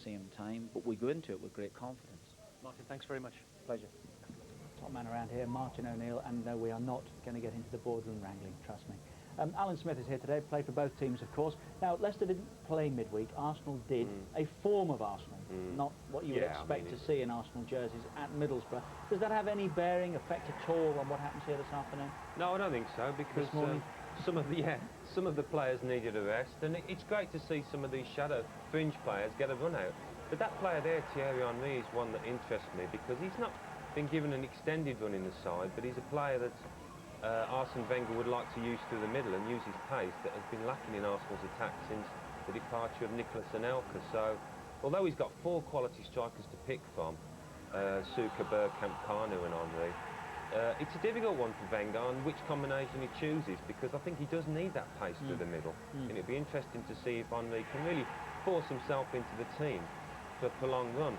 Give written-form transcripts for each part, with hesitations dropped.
same time, but we go into it with great confidence. Martin, thanks very much. Pleasure. Top man around here, Martin O'Neill, and no, we are not going to get into the boardroom wrangling, trust me. Alan Smith is here today, played for both teams, of course. Now, Leicester didn't play midweek, Arsenal did. A form of Arsenal, not what you would expect to see in Arsenal jerseys at Middlesbrough. Does that have any bearing, effect at all on what happens here this afternoon? No, I don't think so, because some of the players needed a rest, and it's great to see some of these shadow fringe players get a run out. But that player there, Thierry Henry, is one that interests me, because he's not been given an extended run in the side, but he's a player that Arsene Wenger would like to use through the middle and use his pace that has been lacking in Arsenal's attack since the departure of Nicolas Anelka. So, although he's got 4 quality strikers to pick from, Suka, Bergkamp, Kanu and Henry, it's a difficult one for Wenger on which combination he chooses, because I think he does need that pace through the middle. And it'd be interesting to see if Henry can really force himself into the team for a prolonged run.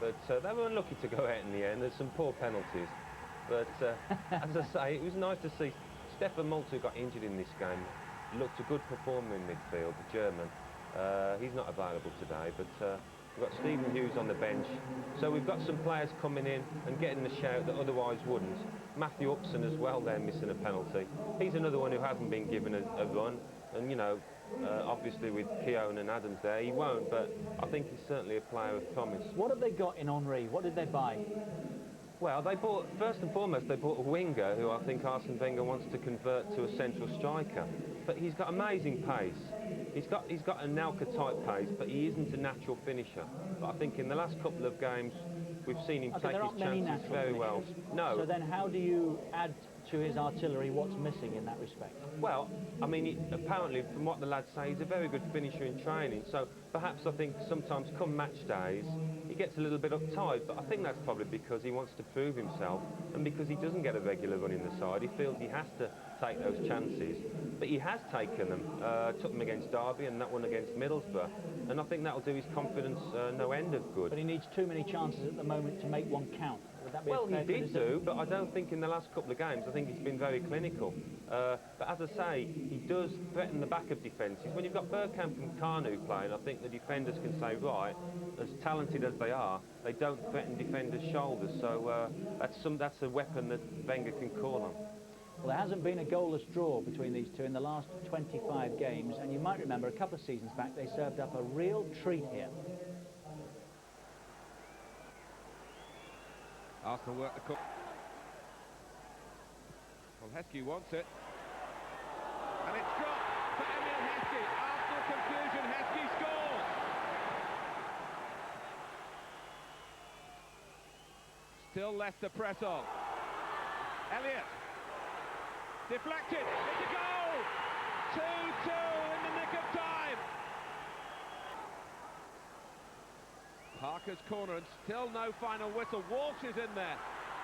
But they were unlucky to go out in the end. There's some poor penalties. But as I say, it was nice to see Stefan Maltz, who got injured in this game, looked a good performer in midfield, the German. He's not available today, but we've got Stephen Hughes on the bench. So we've got some players coming in and getting the shout that otherwise wouldn't. Matthew Upson as well there, missing a penalty. He's another one who hasn't been given a run. And, you know, obviously with Keown and Adams there, he won't, but I think he's certainly a player of promise. What have they got in Henry? What did they buy? Well, they bought, first and foremost, they bought a winger who I think Arsene Wenger wants to convert to a central striker. But he's got amazing pace. He's got a Anelka-type pace, but he isn't a natural finisher. But I think in the last couple of games, we've seen him take his chances very well. No. So then how do you add to his artillery what's missing in that respect? Well, I mean, apparently, from what the lads say, he's a very good finisher in training. So perhaps I think sometimes come match days, he gets a little bit uptight, but I think that's probably because he wants to prove himself, and because he doesn't get a regular run in the side, he feels he has to take those chances. But he has taken them. Took them against Derby and that one against Middlesbrough, and I think that'll do his confidence no end of good. But he needs too many chances at the moment to make one count. Would that be well, a fair he did criticism? do, but I don't think in the last couple of games, I think he's been very clinical. But as I say, he does threaten the back of defences. When you've got Bergkamp and Kanu playing, I think the defenders can say, right, as talented as they are, they don't threaten defenders' shoulders. So that's a weapon that Wenger can call on. Well, there hasn't been a goalless draw between these two in the last 25 games, and you might remember a couple of seasons back they served up a real treat here. Arsenal work the cook. Well, Heskey wants it. And it's dropped for Emil Heskey. Arsenal confusion, Heskey scores! Still Leicester press on. Elliott. Deflected. It's a goal! 2-2 in the nick of time. Parker's corner, and still no final whistle. Walsh is in there.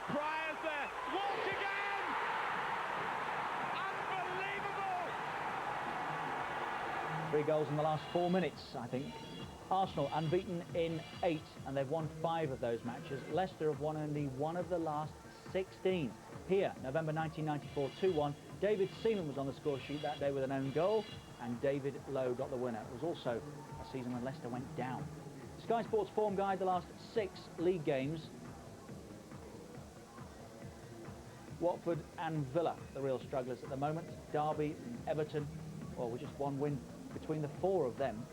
Pryor's there. Walsh again! Unbelievable! 3 goals in the last 4 minutes, I think. Arsenal unbeaten in 8, and they've won 5 of those matches. Leicester have won only 1 of the last 16. Here, November 1994, 2-1. David Seaman was on the score sheet that day with an own goal, and David Lowe got the winner. It was also a season when Leicester went down. Sky Sports form guide, the last 6 league games. Watford and Villa, the real strugglers at the moment. Derby and Everton, well, with just 1 win between the 4 of them.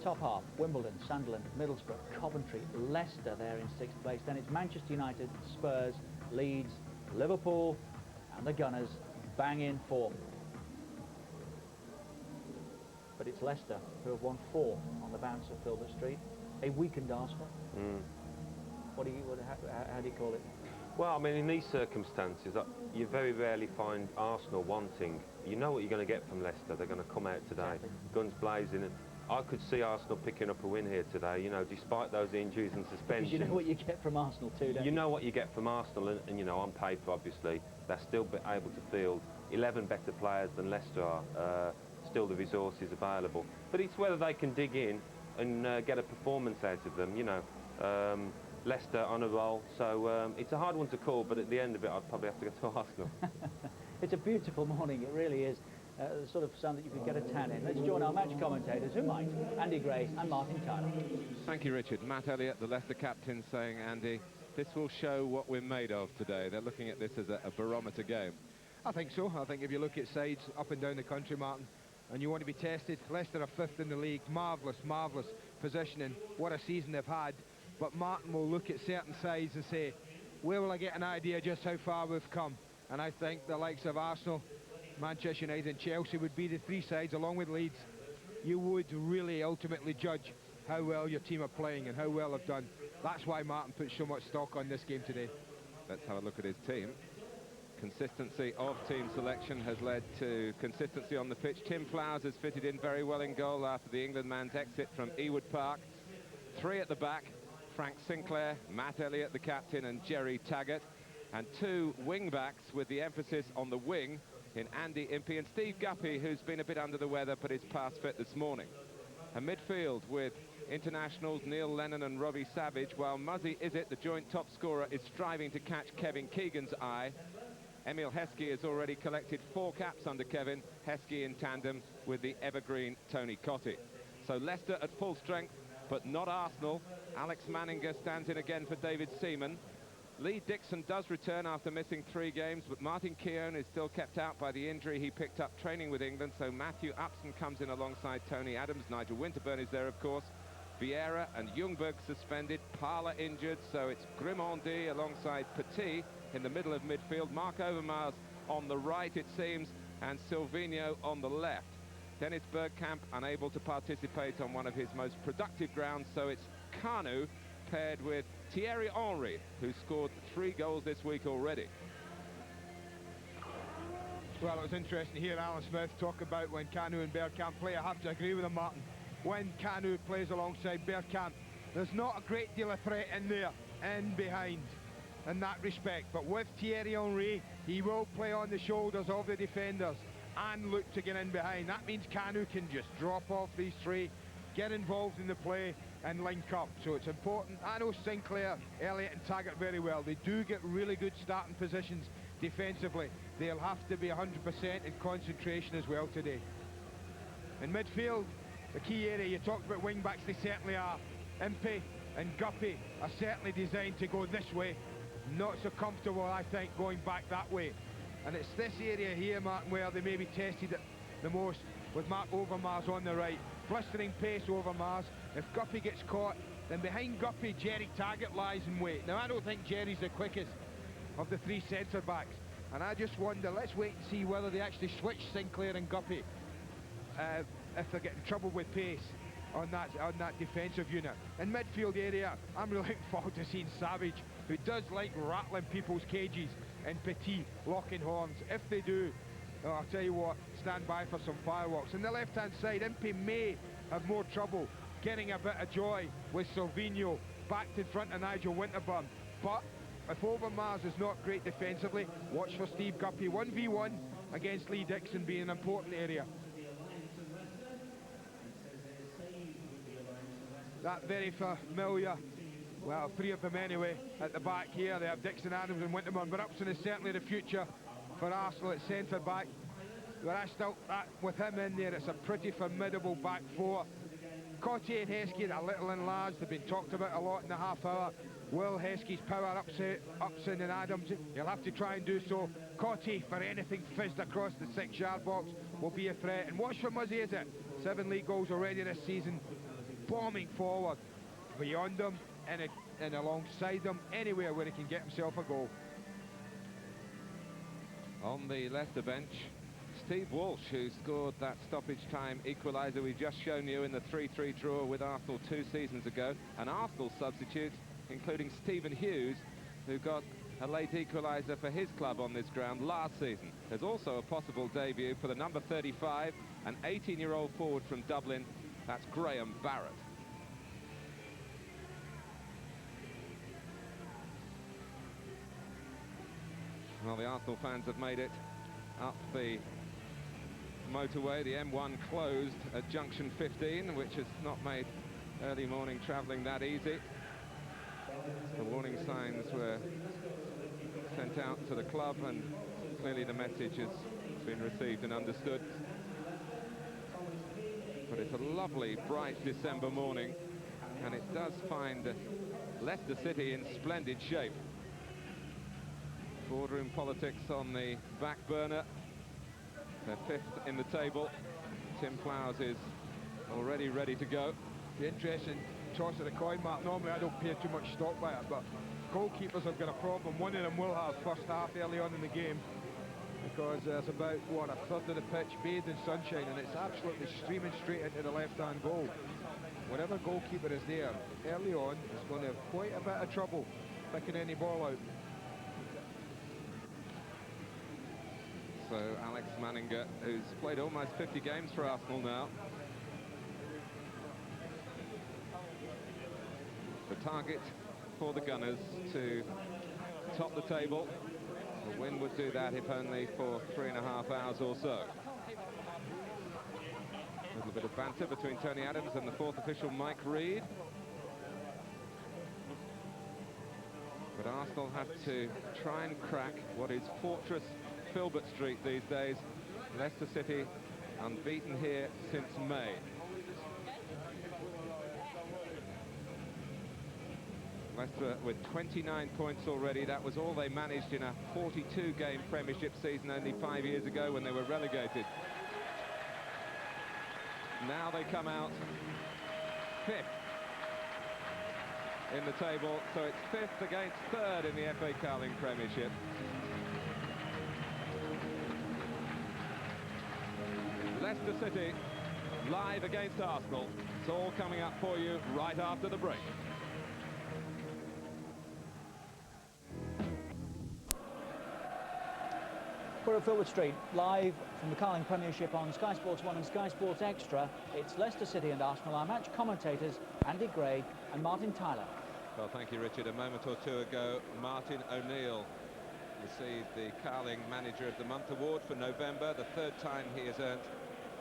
Top half, Wimbledon, Sunderland, Middlesbrough, Coventry, Leicester there in 6th place. Then it's Manchester United, Spurs, Leeds, Liverpool and the Gunners bang in 4th. But it's Leicester who have won 4 on the bounce of Filbert Street. A weakened Arsenal. How do you call it? Well, I mean, in these circumstances, you very rarely find Arsenal wanting. You know what you're going to get from Leicester. They're going to come out today, guns blazing. I could see Arsenal picking up a win here today, you know, despite those injuries and suspensions. Because you know what you get from Arsenal too, don't you? You know what you get from Arsenal, and you know, on paper, obviously, they're still able to field 11 better players than Leicester are. Still the resources available. But it's whether they can dig in and get a performance out of them, you know. Leicester on a roll, so it's a hard one to call, but at the end of it, I'd probably have to go to Arsenal. It's a beautiful morning, it really is. the sort of sun that you could get a tan in. Let's join our match commentators, who might, Andy Gray and Martin Tyler. Thank you, Richard. Matt Elliott, the Leicester captain, saying, Andy, this will show what we're made of today. They're looking at this as a barometer game. I think so. I think if you look at sides up and down the country, Martin, and you want to be tested, Leicester are 5th in the league. Marvellous, marvellous positioning. What a season they've had. But Martin will look at certain sides and say, where will I get an idea just how far we've come? And I think the likes of Arsenal, Manchester United and Chelsea would be the 3 sides, along with Leeds. You would really ultimately judge how well your team are playing and how well they've done. That's why Martin puts so much stock on this game today. Let's have a look at his team. Consistency of team selection has led to consistency on the pitch. Tim Flowers has fitted in very well in goal after the England man's exit from Ewood Park. 3 at the back, Frank Sinclair, Matt Elliott, the captain, and Jerry Taggart. And 2 wing-backs with the emphasis on the wing in Andy Impey and Steve Guppy, who's been a bit under the weather but is past fit this morning. A midfield with internationals Neil Lennon and Robbie Savage, while Muzzy Izzet, the joint top scorer, is striving to catch Kevin Keegan's eye. Emil Heskey has already collected 4 caps under Kevin, Heskey in tandem with the evergreen Tony Cottee. So Leicester at full strength, but not Arsenal. Alex Manninger stands in again for David Seaman. Lee Dixon does return after missing 3 games, but Martin Keown is still kept out by the injury he picked up training with England, so Matthew Upson comes in alongside Tony Adams. Nigel Winterburn is there, of course. Vieira and Ljungberg suspended, Parler injured, so it's Grimaldi alongside Petit in the middle of midfield, Mark Overmars on the right, it seems, and Silvino on the left. Dennis Bergkamp unable to participate on one of his most productive grounds, so it's Kanu paired with Thierry Henry, who scored 3 goals this week already. Well, it was interesting to hear Alan Smith talk about when Kanu and Bergkamp play. I have to agree with him, Martin. When Kanu plays alongside Bergkamp, there's not a great deal of threat in there, in behind, in that respect. But with Thierry Henry, he will play on the shoulders of the defenders and look to get in behind. That means Kanu can just drop off these 3, get involved in the play and link up. So it's important. I know Sinclair, Elliott and Taggart very well. They do get really good starting positions defensively. They'll have to be 100% in concentration as well today. In midfield, the key area, you talked about wing-backs, they certainly are. Impey and Guppy are certainly designed to go this way. Not so comfortable, I think, going back that way. And it's this area here, Martin, where they may be tested the most, with Mark Overmars on the right. Blistering pace Overmars. If Guppy gets caught, then behind Guppy, Jerry Taggart lies in wait. Now, I don't think Jerry's the quickest of the 3 centre-backs. And I just wonder, let's wait and see whether they actually switch Sinclair and Guppy if they're getting trouble with pace on that defensive unit. In midfield area, I'm really looking forward to seeing Savage, who does like rattling people's cages, and Petit locking horns. If they do, oh, I'll tell you what, stand by for some fireworks. On the left-hand side, Impey may have more trouble getting a bit of joy with Silvino backed in front of Nigel Winterburn. But if Overmars is not great defensively, watch for Steve Guppy. 1v1 against Lee Dixon being an important area. That very familiar, well, 3 of them anyway, at the back here. They have Dixon, Adams and Winterburn, but Upson is certainly the future for Arsenal at centre-back. But with him in there, it's a pretty formidable back 4. Cottee and Heskey are a little enlarged. They've been talked about a lot in the half hour. Will Heskey's power Upson and Adams? He'll have to try and do so. Cottee, for anything fizzed across the 6-yard box, will be a threat. And watch for Muzzy Izzet. 7 league goals already this season. Bombing forward, beyond them and alongside them, anywhere where he can get himself a goal. On the Leicester bench, Steve Walsh, who scored that stoppage time equaliser we've just shown you in the 3-3 draw with Arsenal 2 seasons ago. An Arsenal substitute, including Stephen Hughes, who got a late equaliser for his club on this ground last season. There's also a possible debut for the number 35, an 18-year-old forward from Dublin. That's Graham Barrett. Well, the Arsenal fans have made it up the motorway. The M1 closed at junction 15, which has not made early morning travelling that easy. The warning signs were sent out to the club, and clearly the message has been received and understood. But it's a lovely, bright December morning, and it does find Leicester City in splendid shape. Boardroom politics on the back burner. They're 5th in the table. Tim Flowers is already ready to go. The interesting toss of the coin, Mark. Normally I don't pay too much stock by it, but goalkeepers have got a problem. One of them will have first half early on in the game, because there's about, what, a third of the pitch bathed in sunshine, and it's absolutely streaming straight into the left-hand goal. Whatever goalkeeper is there early on is going to have quite a bit of trouble picking any ball out. So Alex Manninger, who's played almost 50 games for Arsenal now. The target for the Gunners to top the table. The win would do that, if only for 3.5 hours or so. A little bit of banter between Tony Adams and the 4th official, Mike Reid. But Arsenal have to try and crack what is Fortress Filbert Street these days. Leicester City unbeaten here since May. Leicester with 29 points already. That was all they managed in a 42-game Premiership season only 5 years ago when they were relegated. Now they come out 5th in the table, so it's 5th against 3rd in the FA Carling Premiership. Leicester City live against Arsenal. It's all coming up for you right after the break. We're at Filbert Street, live from the Carling Premiership on Sky Sports 1 and Sky Sports Extra. It's Leicester City and Arsenal. Our match commentators, Andy Gray and Martin Tyler. Well, thank you, Richard. A moment or two ago, Martin O'Neill received the Carling Manager of the Month award for November, the 3rd time he has earned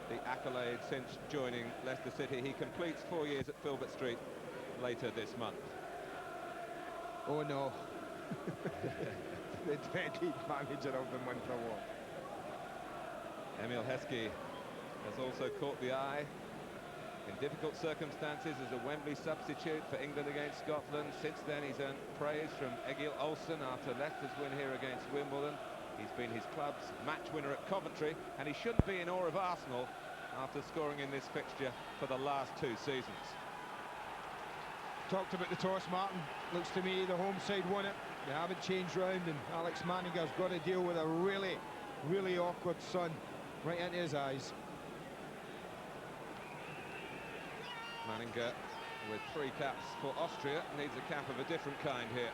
the accolade since joining Leicester City. He completes 4 years at Filbert Street later this month. Oh no. The dreaded manager of the month award. Emil Heskey has also caught the eye in difficult circumstances as a Wembley substitute for England against Scotland. Since then he's earned praise from Egil Olsen after Leicester's win here against Wimbledon. He's been his club's match winner at Coventry, and he shouldn't be in awe of Arsenal after scoring in this fixture for the last 2 seasons. Talked about the toss, Martin. Looks to me the home side won it. They haven't changed round, and Alex Manninger's got to deal with a really, really awkward sun right into his eyes. Manninger, with 3 caps for Austria, needs a cap of a different kind here.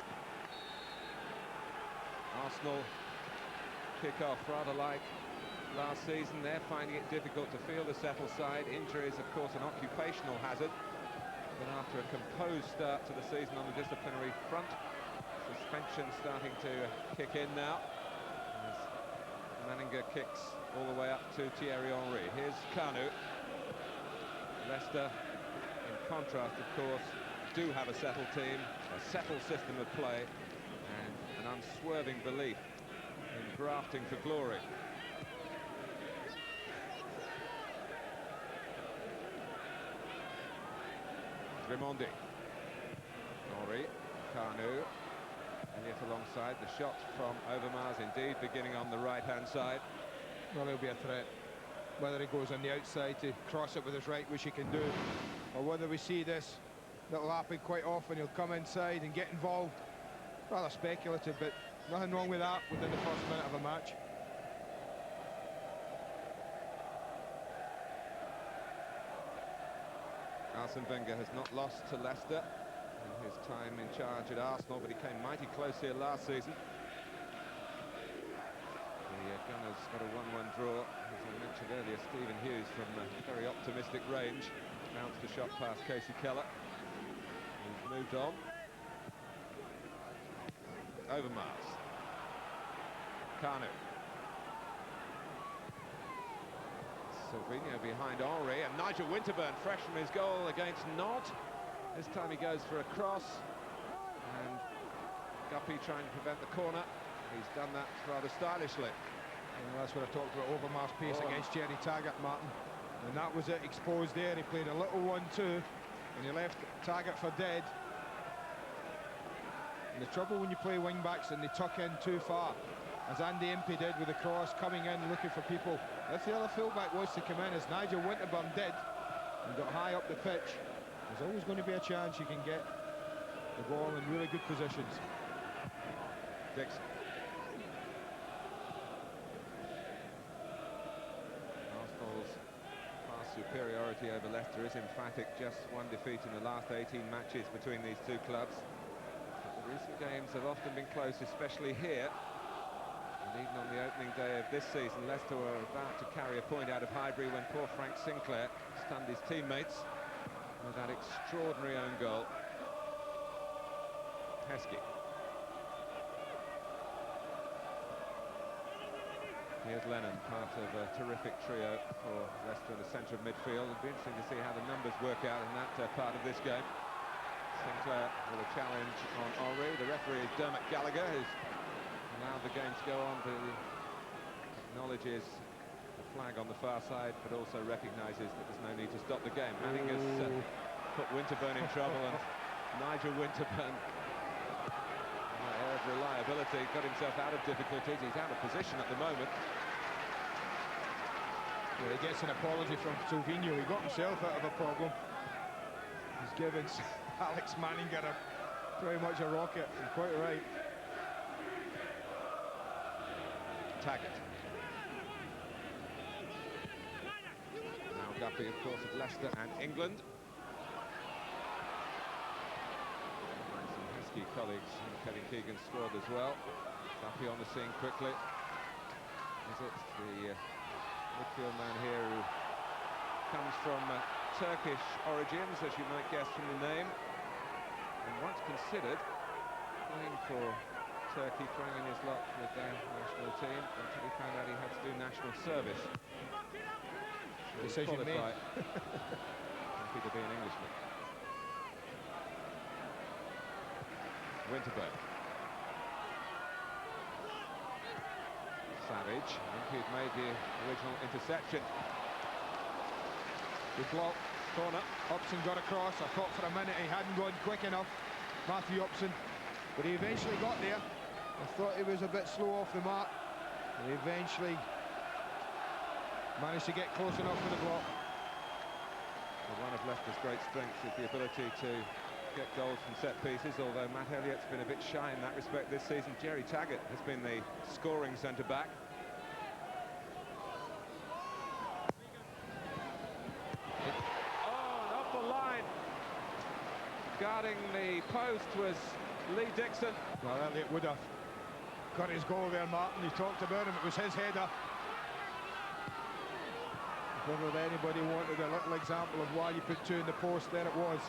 Arsenal kick off rather like last season. They're finding it difficult to field a settled side. Injuries, of course, an occupational hazard. But after a composed start to the season on the disciplinary front, suspension starting to kick in now as Manninger kicks all the way up to Thierry Henry. Here's Kanu. Leicester, in contrast, of course, do have a settled team, a settled system of play, and an unswerving belief in grafting for glory. Raimondi, Henry, Kanu, Elliott alongside. The shot from Overmars indeed beginning on the right-hand side. Well, he'll be a threat. Whether he goes on the outside to cross it with his right, which he can do, or whether we see this, that'll happen quite often. He'll come inside and get involved. Rather speculative, but nothing wrong with that within the first minute of a match. Arsene Wenger has not lost to Leicester in his time in charge at Arsenal, but he came mighty close here last season. The Gunners got a 1-1 draw. As I mentioned earlier, Stephen Hughes from a very optimistic range bounced a shot past Casey Keller, who's moved on. Overmars. Kanu. Silvino behind Henry, and Nigel Winterburn fresh from his goal against Nantes. This time he goes for a cross, and Guppy trying to prevent the corner. He's done that rather stylishly. And that's what I talked about, Overmars pace against Jerry Taggart, Martin. And that was it, exposed there. He played a little 1-2, and he left Taggart for dead. And the trouble when you play wing-backs and they tuck in too far, as Andy Impey did with the cross, coming in, looking for people. If the other fullback was to come in, as Nigel Winterburn did, and got high up the pitch, there's always going to be a chance you can get the ball in really good positions. Dixon. Arsenal's past superiority over Leicester is emphatic. Just one defeat in the last 18 matches between these two clubs. But the recent games have often been close, especially here. And even on the opening day of this season, Leicester were about to carry a point out of Highbury when poor Frank Sinclair stunned his teammates with that extraordinary own goal. Heskey. Here's Lennon, part of a terrific trio for Leicester in the centre of midfield. It'll be interesting to see how the numbers work out in that part of this game. Sinclair with a challenge on Henry. The referee is Dermot Gallagher, who's allowed the game to go on, but he acknowledges the flag on the far side, but also recognises that there's no need to stop the game. Manning has put Winterburn in trouble, and Nigel Winterburn, that air of reliability, got himself out of difficulties. He's out of position at the moment. Yeah, he gets an apology from Silvino. He got himself out of a problem. He's given Alex Manning pretty much a rocket, and quite right. Taggart. Now Guppy, of course, of Leicester and England. Some Heskey colleagues in Kevin Keegan's squad as well. Guppy on the scene quickly. Is it the midfield man here who comes from Turkish origins, as you might guess from the name, and once considered playing for Turkey, throwing in his lot with their national team until he found out he had to do national service. So Decision made. Happy to be an Englishman. Winterburn. Savage. I think he'd made the original interception. Good block, corner. Upson got across. I thought for a minute he hadn't gone quick enough, Matthew Upson, but he eventually got there. I thought he was a bit slow off the mark. He eventually managed to get close enough for the block. Well, one of Leicester's great strengths is the ability to get goals from set pieces, although Matt Elliott's been a bit shy in that respect this season. Jerry Taggart has been the scoring centre-back. Oh, and off the line. Guarding the post was Lee Dixon. Well, Elliott would have got his goal there, Martin. He talked about him. It was his header. If ever anybody wanted a little example of why you put two in the post, there it was.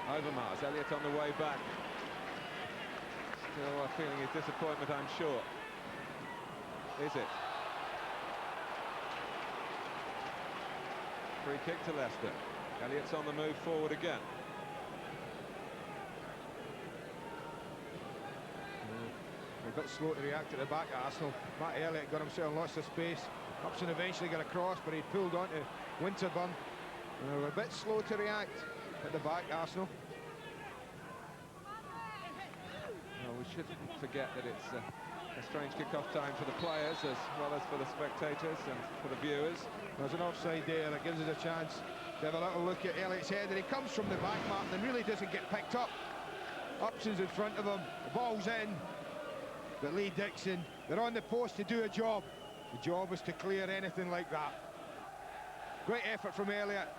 Overmars, Elliott on the way back. Still feeling his disappointment, I'm sure. Is it? Free kick to Leicester. Elliott's on the move forward again. They got slow to react at the back at Arsenal. Matt Elliott got himself lots of space. Upson eventually got across, but he pulled onto Winterburn. And they were a bit slow to react at the back, Arsenal. Well, we shouldn't forget that it's a strange kick-off time for the players as well as for the spectators and for the viewers. There's an offside there that gives us a chance to have a little look at Elliott's header. He comes from the back, Martin, and really doesn't get picked up. Upson's in front of him, the ball's in, but Lee Dixon, they're on the post to do a job. The job is to clear anything like that. Great effort from Elliott,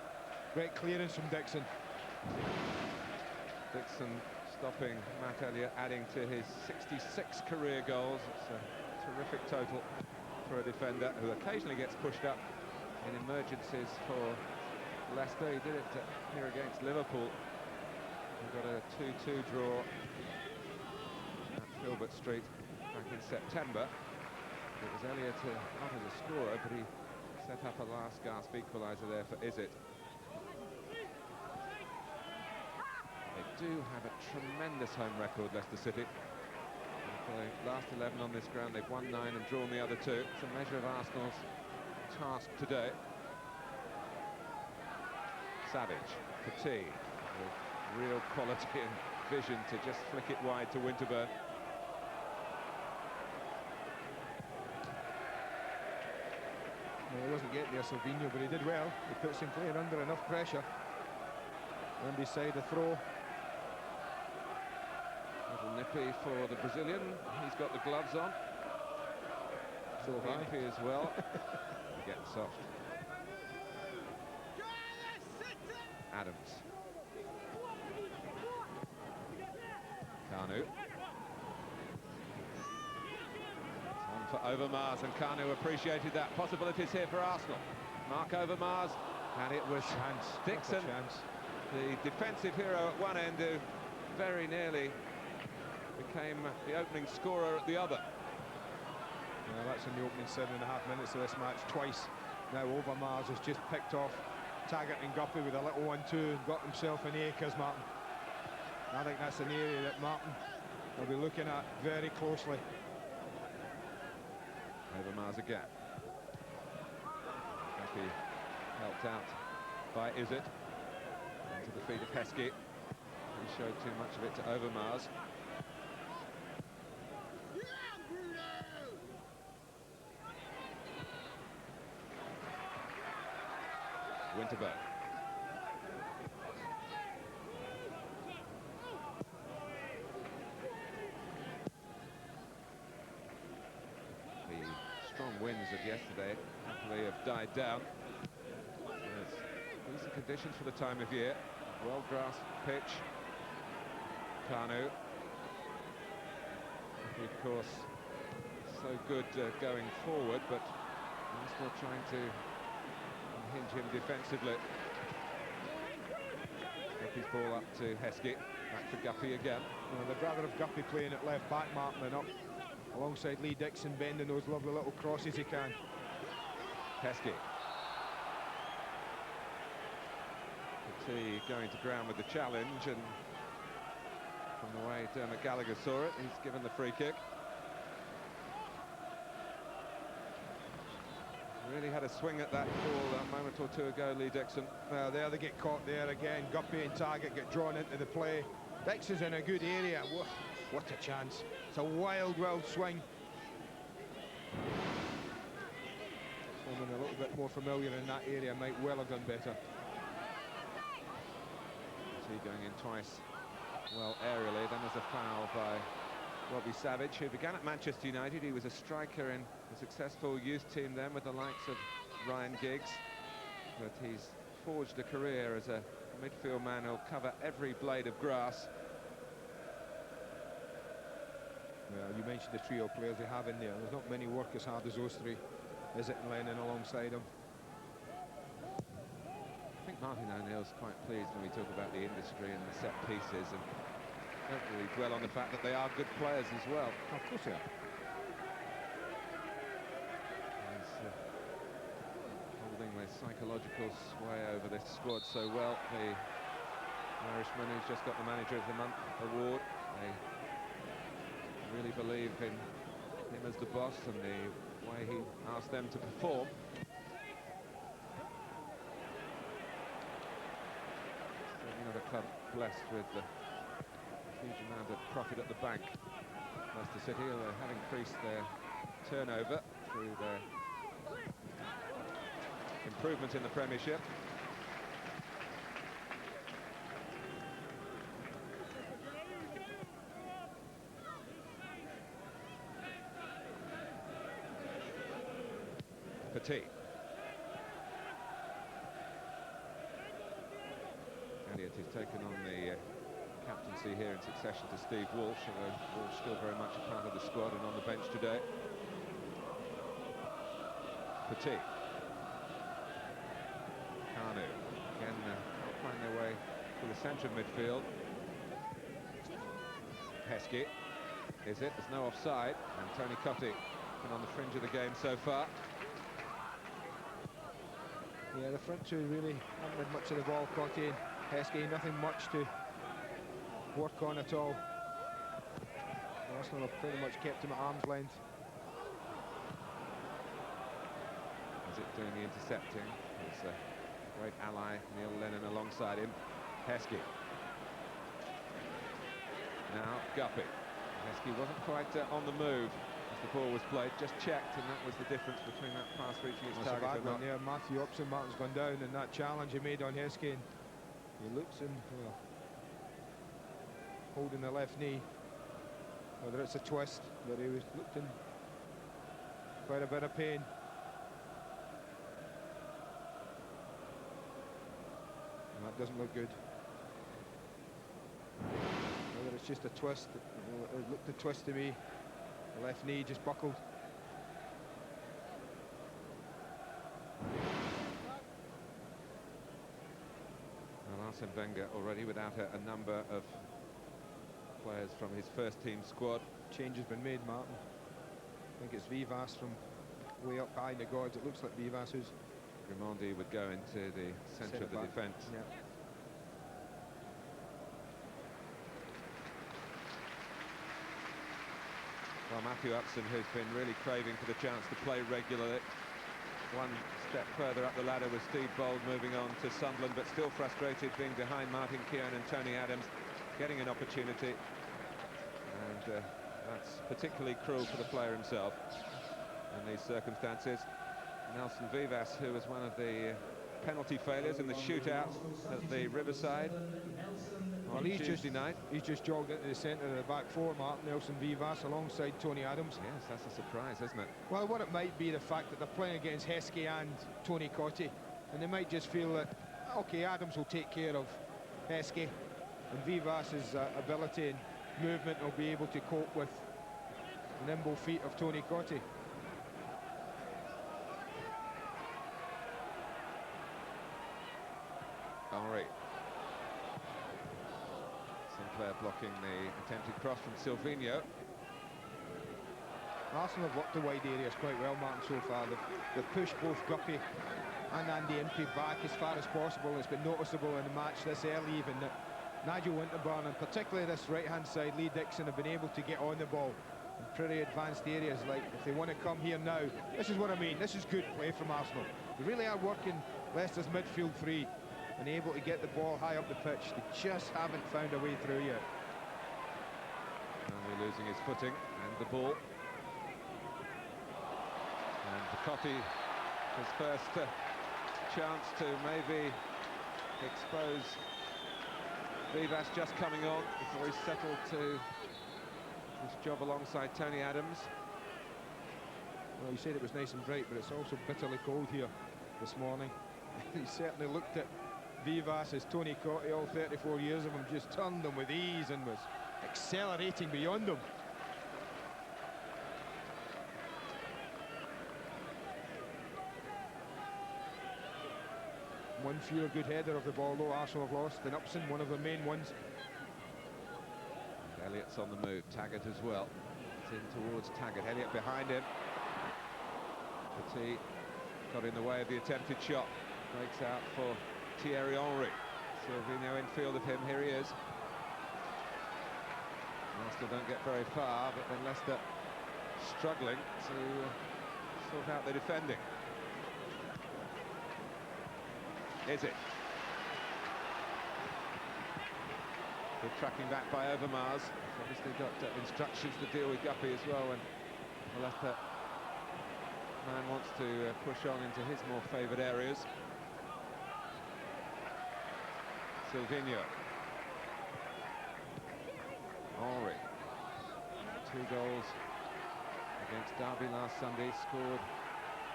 great clearance from Dixon. Dixon stopping Matt Elliott, adding to his 66 career goals. It's a terrific total for a defender who occasionally gets pushed up in emergencies for Leicester. He did it here against Liverpool. We got a 2-2 draw at Filbert Street back in September. It was Elliott not as a scorer, but he set up a last-gasp equaliser there for Izzet. They do have a tremendous home record, Leicester City. For the last 11 on this ground, they've won 9 and drawn the other 2. It's a measure of Arsenal's task today. Savage, Petit, with real quality and vision to just flick it wide to Winterburn. Well, he wasn't getting there, Silvino, but he did well. He put Sinclair under enough pressure. And beside the throw. Little nippy for the Brazilian. He's got the gloves on. So high. Nippy as well. They're getting soft. Adams. Kanu. On for Overmars, and Kanu appreciated that. Possibilities here for Arsenal. Mark Overmars, and it was Dixon, the defensive hero at one end, who very nearly became the opening scorer at the other. Yeah, that's in the opening 7.5 minutes of this match twice. Now Overmars has just picked off Taggart and Guppy with a little 1-2 and got himself in the acres, Martin. I think that's an area that Martin will be looking at very closely. Overmars again. Guppy helped out by Izzet. Into the feet of Heskey. He showed too much of it to Overmars. Winterburn. The strong winds of yesterday happily have died down. There's decent conditions for the time of year. Well-grassed pitch. Kanu. He, of course, so good going forward, but Arsenal trying to hinge him defensively. Guppy's ball up to Heskey. Back for Guppy again. Well, they'd rather have Guppy playing at left back, Martin, than up alongside Lee Dixon, bending those lovely little crosses he can. Heskey. Petit going to ground with the challenge, and from the way Dermot Gallagher saw it, he's given the free kick. Really had a swing at that ball a moment or two ago, Lee Dixon. Well, there they get caught there again. Guppy and Taggart get drawn into the play. Dixon's in a good area. What a chance. It's a wild, wild swing. Someone a little bit more familiar in that area might well have done better. See, going in twice, well, aerially. Then there's a foul by Robbie Savage, who began at Manchester United. He was a striker in a successful youth team then with the likes of Ryan Giggs. But he's forged a career as a midfield man who'll cover every blade of grass. Well, you mentioned the trio players they have in there. There's not many work as hard as those three. Izzet and Lennon alongside him. I think Martin O'Neill's quite pleased when we talk about the industry and the set pieces, and don't really dwell on the fact that they are good players as well. Of course they are. He's holding the psychological sway over this squad so well. The Irishman who's just got the Manager of the Month award. They really believe in him as the boss and the way he asked them to perform. Certainly not a club blessed with the huge amount of profit at the bank. Leicester City have increased their turnover through their improvement in the Premiership. Petit. Elliott has taken on the captaincy here in succession to Steve Walsh, although Walsh still very much a part of the squad and on the bench today. Petit. Kanu. Again, can't find their way to the centre of midfield. Heskey. Is it? There's no offside. And Tony Cottee been on the fringe of the game so far. Yeah, the front two really haven't had much of the ball. Cottee and Heskey, nothing much to work on at all. Arsenal have pretty much kept him at arm's length. Is doing the intercepting. His great ally Neil Lennon alongside him. Heskey. Now Guppy. Heskey wasn't quite on the move as the ball was played, just checked, and that was the difference between that pass reaching its That's a target. bad one there. Matthew Upson Martin's gone down, and that challenge he made on Heskey. He looks in, well, holding the left knee. Whether it's a twist, but he was looked in quite a bit of pain. And that doesn't look good. Whether it's just a twist, it looked a twist to me. The left knee just buckled. Well, Arsene Wenger already without a number of players from his first team squad. Change has been made, Martin. I think it's Vivas from way up high in the gods. It looks like Vivas who's... Grimondi would go into the centre of the defence. Yeah. Well, Matthew Upson, who's been really craving for the chance to play regularly. One step further up the ladder was Steve Bold moving on to Sunderland, but still frustrated being behind Martin Keown and Tony Adams, getting an opportunity. And that's particularly cruel for the player himself in these circumstances. Nelson Vivas, who was one of the penalty failures in the shootout at the Riverside on Tuesday night. He's just jogged into the centre of the back four, Martin. Nelson Vivas alongside Tony Adams. Yes, that's a surprise, isn't it? Well, what it might be the fact that they're playing against Heskey and Tony Cottee, and they might just feel that, okay, Adams will take care of Heskey, and Vivas's ability and movement will be able to cope with the nimble feet of Tony Cottee. Henry. Sinclair blocking the attempted cross from Silvino. Arsenal have worked the wide areas quite well, Martin, so far. They've pushed both Guppy and Andy Impey back as far as possible. It's been noticeable in the match this early even that Nigel Winterburn and particularly this right-hand side, Lee Dixon, have been able to get on the ball in pretty advanced areas. Like, if they want to come here now, this is what I mean. This is good play from Arsenal. They really are working Leicester's midfield three and able to get the ball high up the pitch. They just haven't found a way through yet. Only losing his footing and the ball. And Cottee, his first chance to maybe expose Vivas, just coming on before he's settled to his job alongside Tony Adams. Well, you said it was nice and bright, but it's also bitterly cold here this morning. He certainly looked at Vivas as Tony Cottee, all 34 years of him, just turned them with ease and was accelerating beyond them. One fewer good header of the ball, though, Arsenal have lost, and Upson, one of the main ones. And Elliott's on the move, Taggart as well. It's in towards Taggart, Elliott behind him. Petit got in the way of the attempted shot. Breaks out for Thierry Henry. Silvino in field of him, here he is. Leicester don't get very far, but then Leicester struggling to sort out the defending. Is it? Good tracking back by Overmars. He's obviously got instructions to deal with Guppy as well when the Leicester man wants to push on into his more favoured areas. Silvino. Henry. 2 goals against Derby last Sunday, scored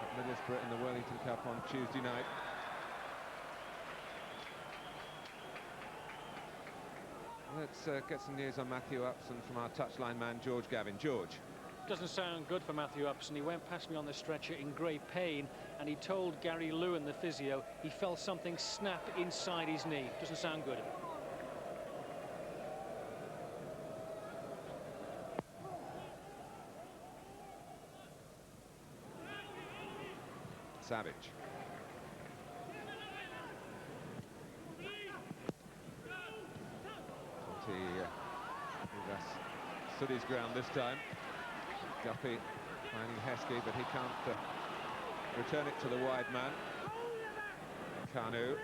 at Middlesbrough in the Wellington Cup on Tuesday night. Let's get some news on Matthew Upson from our touchline man, George Gavin. George. Doesn't sound good for Matthew Upson. He went past me on the stretcher in great pain, and he told Gary Lewin, the physio, he felt something snap inside his knee. Doesn't sound good. Savage. He stood his ground this time. Guppy finding Heskey, but he can't return it to the wide man. Kanu.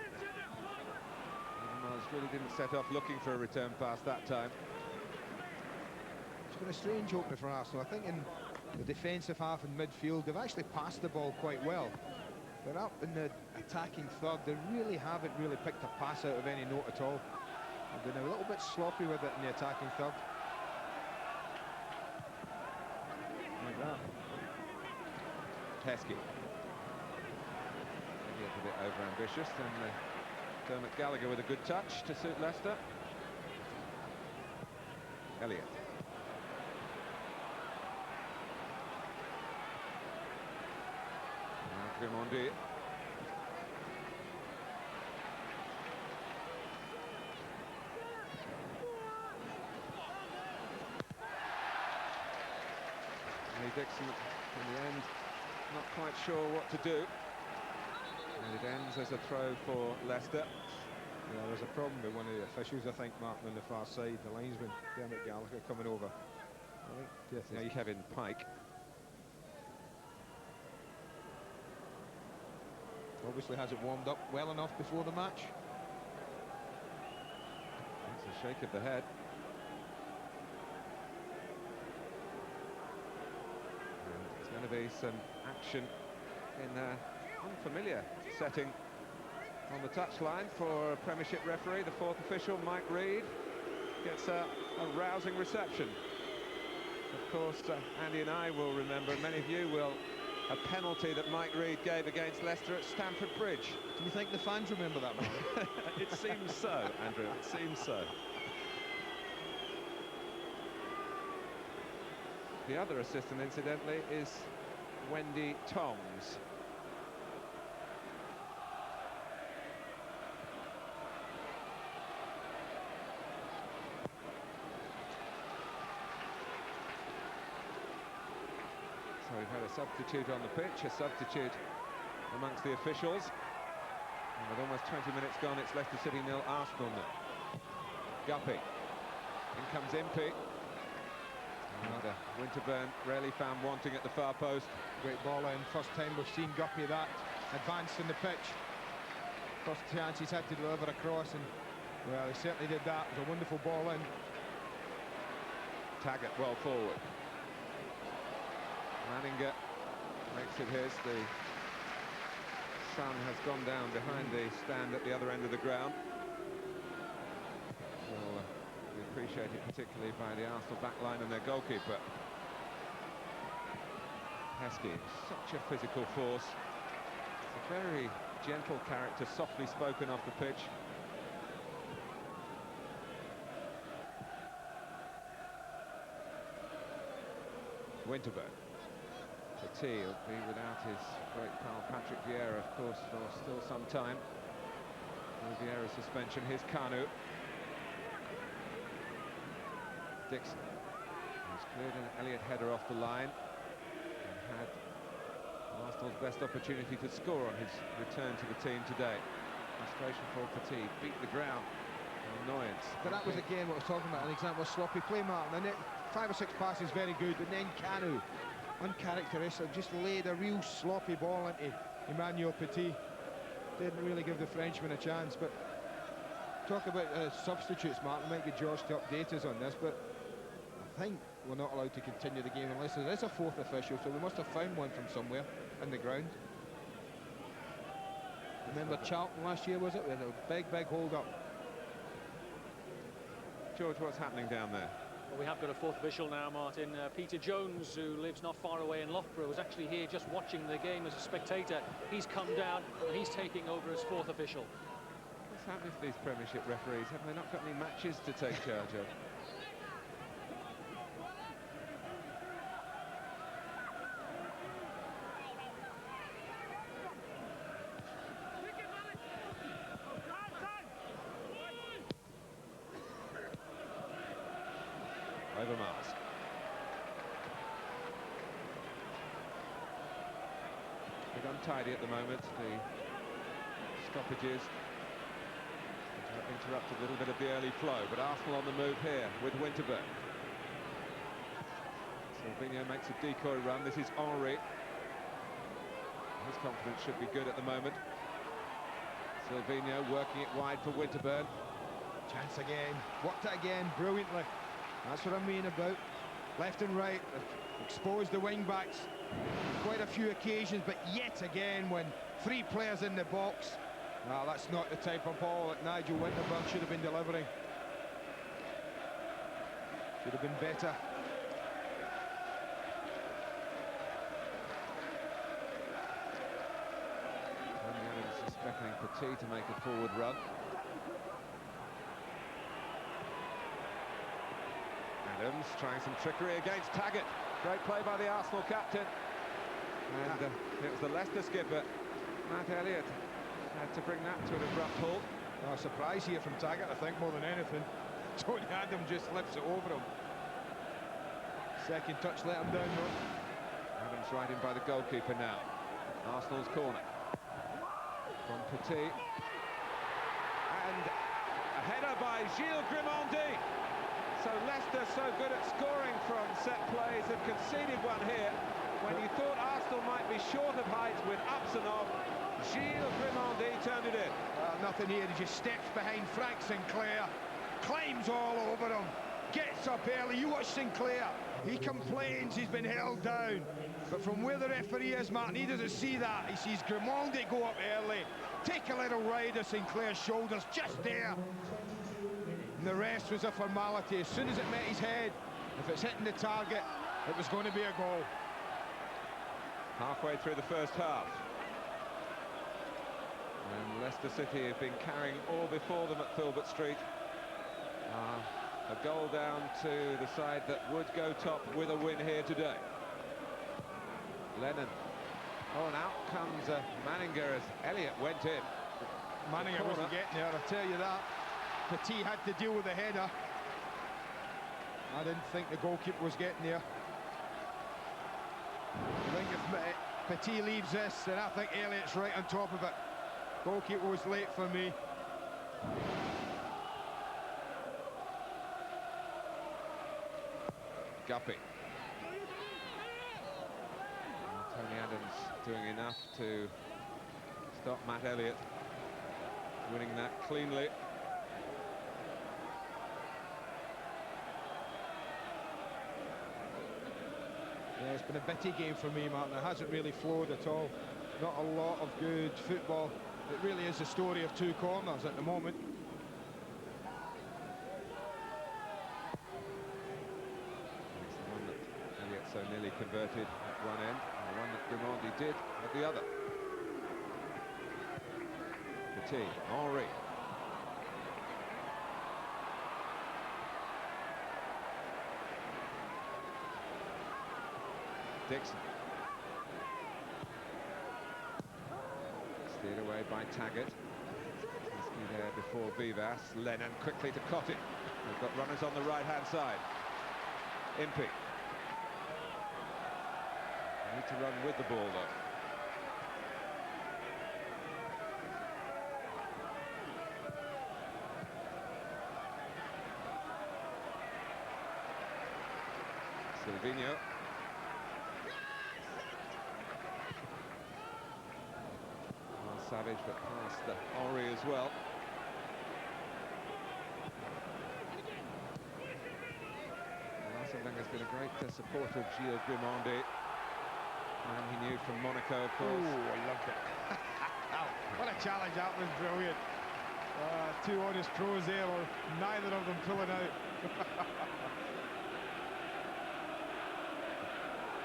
Overmars really didn't set off looking for a return pass that time. It's been a strange opener for Arsenal. I think in the defensive half and midfield, they've actually passed the ball quite well. But up in the attacking third, they really haven't picked a pass out of any note at all. They've been a little bit sloppy with it in the attacking third. Like that. Heskey. Maybe a bit over-ambitious, and Dermot Gallagher with a good touch to suit Leicester. Elliott. Now Grimondi. Dixon, in the end, not quite sure what to do. And it ends as a throw for Leicester. Yeah, there's a problem with one of the officials, I think, Martin, on the far side, the linesman, Dermot Gallagher, coming over. I think This is Kevin Pike. obviously hasn't warmed up well enough before the match. That's a shake of the head. Going to be some action in an unfamiliar setting on the touchline for a Premiership referee. The fourth official, Mike Reid, gets a rousing reception. Of course, Andy and I will remember, many of you will, a penalty that Mike Reid gave against Leicester at Stamford Bridge. Do you think the fans remember that, Martin? It seems so, Andrew, it seems so. The other assistant, incidentally, is Wendy Tongs. So we've had a substitute on the pitch, a substitute amongst the officials. And with almost 20 minutes gone, it's Leicester City 0, Arsenal 0. Guppy. In comes Impey. And Winterburn rarely found wanting at the far post. Great ball in. First time we've seen Guppy that advanced in the pitch. First chance he's had to deliver a cross, and well, he certainly did that. It was a wonderful ball in. Taggart well forward. Manninger makes it his. The sun has gone down behind the stand at the other end of the ground. Will be appreciated particularly by the Arsenal backline and their goalkeeper. Heskey, such a physical force. It's a very gentle character, softly spoken off the pitch. Winterburn. Petit will be without his great pal Patrick Vieira, of course, for still some time. Vieira's suspension. Here's Kanu. Dixon has cleared an Elliott header off the line and had Arsenal's best opportunity to score on his return to the team today. Frustration for Petit, beat the ground, annoyance. But that was again what I was talking about, an example of sloppy play, Martin. And 5 or 6 passes very good, but then Kanu, uncharacteristic, just laid a real sloppy ball into Emmanuel Petit. Didn't really give the Frenchman a chance. But talk about substitutes, Martin. Might get George to update us on this, but I think we're not allowed to continue the game unless there is a fourth official, so we must have found one from somewhere in the ground. Remember Charlton last year, was it? We had a big hold-up. George, what's happening down there? Well, we have got a fourth official now, Martin. Peter Jones, who lives not far away in Loughborough, was actually here just watching the game as a spectator. He's come down and he's taking over as fourth official. What's happening to these Premiership referees? Have they not got any matches to take charge of? Overmars. A bit untidy at the moment. The stoppages interrupted a little bit of the early flow, but Arsenal on the move here with Winterburn. Silvino makes a decoy run. This is Henry. His confidence should be good at the moment. Silvino working it wide for Winterburn. Chance again. Worked it again brilliantly. That's what I mean about left and right. Exposed the wing-backs quite a few occasions, but yet again when 3 players in the box. Well, that's not the type of ball that Nigel Winterburn should have been delivering. Should have been better. Tony Adams is beckoning Petit to make a forward run. Adams trying some trickery against Taggart. Great play by the Arsenal captain. And it was the Leicester skipper, Matt Elliott, had to bring that to an abrupt halt. A surprise here from Taggart, I think, more than anything. Tony Adams just flips it over him. Second touch let him down, though. Adams right in by the goalkeeper now. Arsenal's corner. From Petit. And a header by Gilles Grimandi. So Leicester so good at scoring from set plays have conceded one here. When you thought Arsenal might be short of height with ups and off, Gilles Grimandi turned it in. Nothing here, he just steps behind Frank Sinclair, climbs all over him, gets up early. You watch Sinclair, he complains he's been held down. But from where the referee is, Martin, he doesn't see that. He sees Grimandi go up early, take a little ride of Sinclair's shoulders, just there. And the rest was a formality. As soon as it met his head, if it's hitting the target, it was going to be a goal. Halfway through the first half. And Leicester City have been carrying all before them at Filbert Street. A goal down to the side that would go top with a win here today. Lennon. Oh, and out comes Manninger as Elliott went in. Manninger wasn't getting there, I'll tell you that. Petit had to deal with the header. I didn't think the goalkeeper was getting there. I think if Petit leaves this, then I think Elliott's right on top of it. Goalkeeper was late for me. Guppy. Tony Adams doing enough to stop Matt Elliott winning that cleanly. Yeah, it's been a bitty game for me, Martin. It hasn't really flowed at all. Not a lot of good football. It really is a story of 2 corners at the moment. It's the one that Elliott so nearly converted at one end, and the one that Grimandi did at the other. Petit, Henry. Dixon. Steered away by Taggart. Risky there before Vivas. Lennon quickly to Cotty. They've got runners on the right-hand side. Impey. Need to run with the ball, though. Silvino. Savage, but past the Henry as well. Arsene Wenger's been a great supporter of Gilles Grimandi, man he knew from Monaco, of course. Oh, I loved it. What a challenge, that was brilliant. 2 honest pros there, or neither of them pulling out.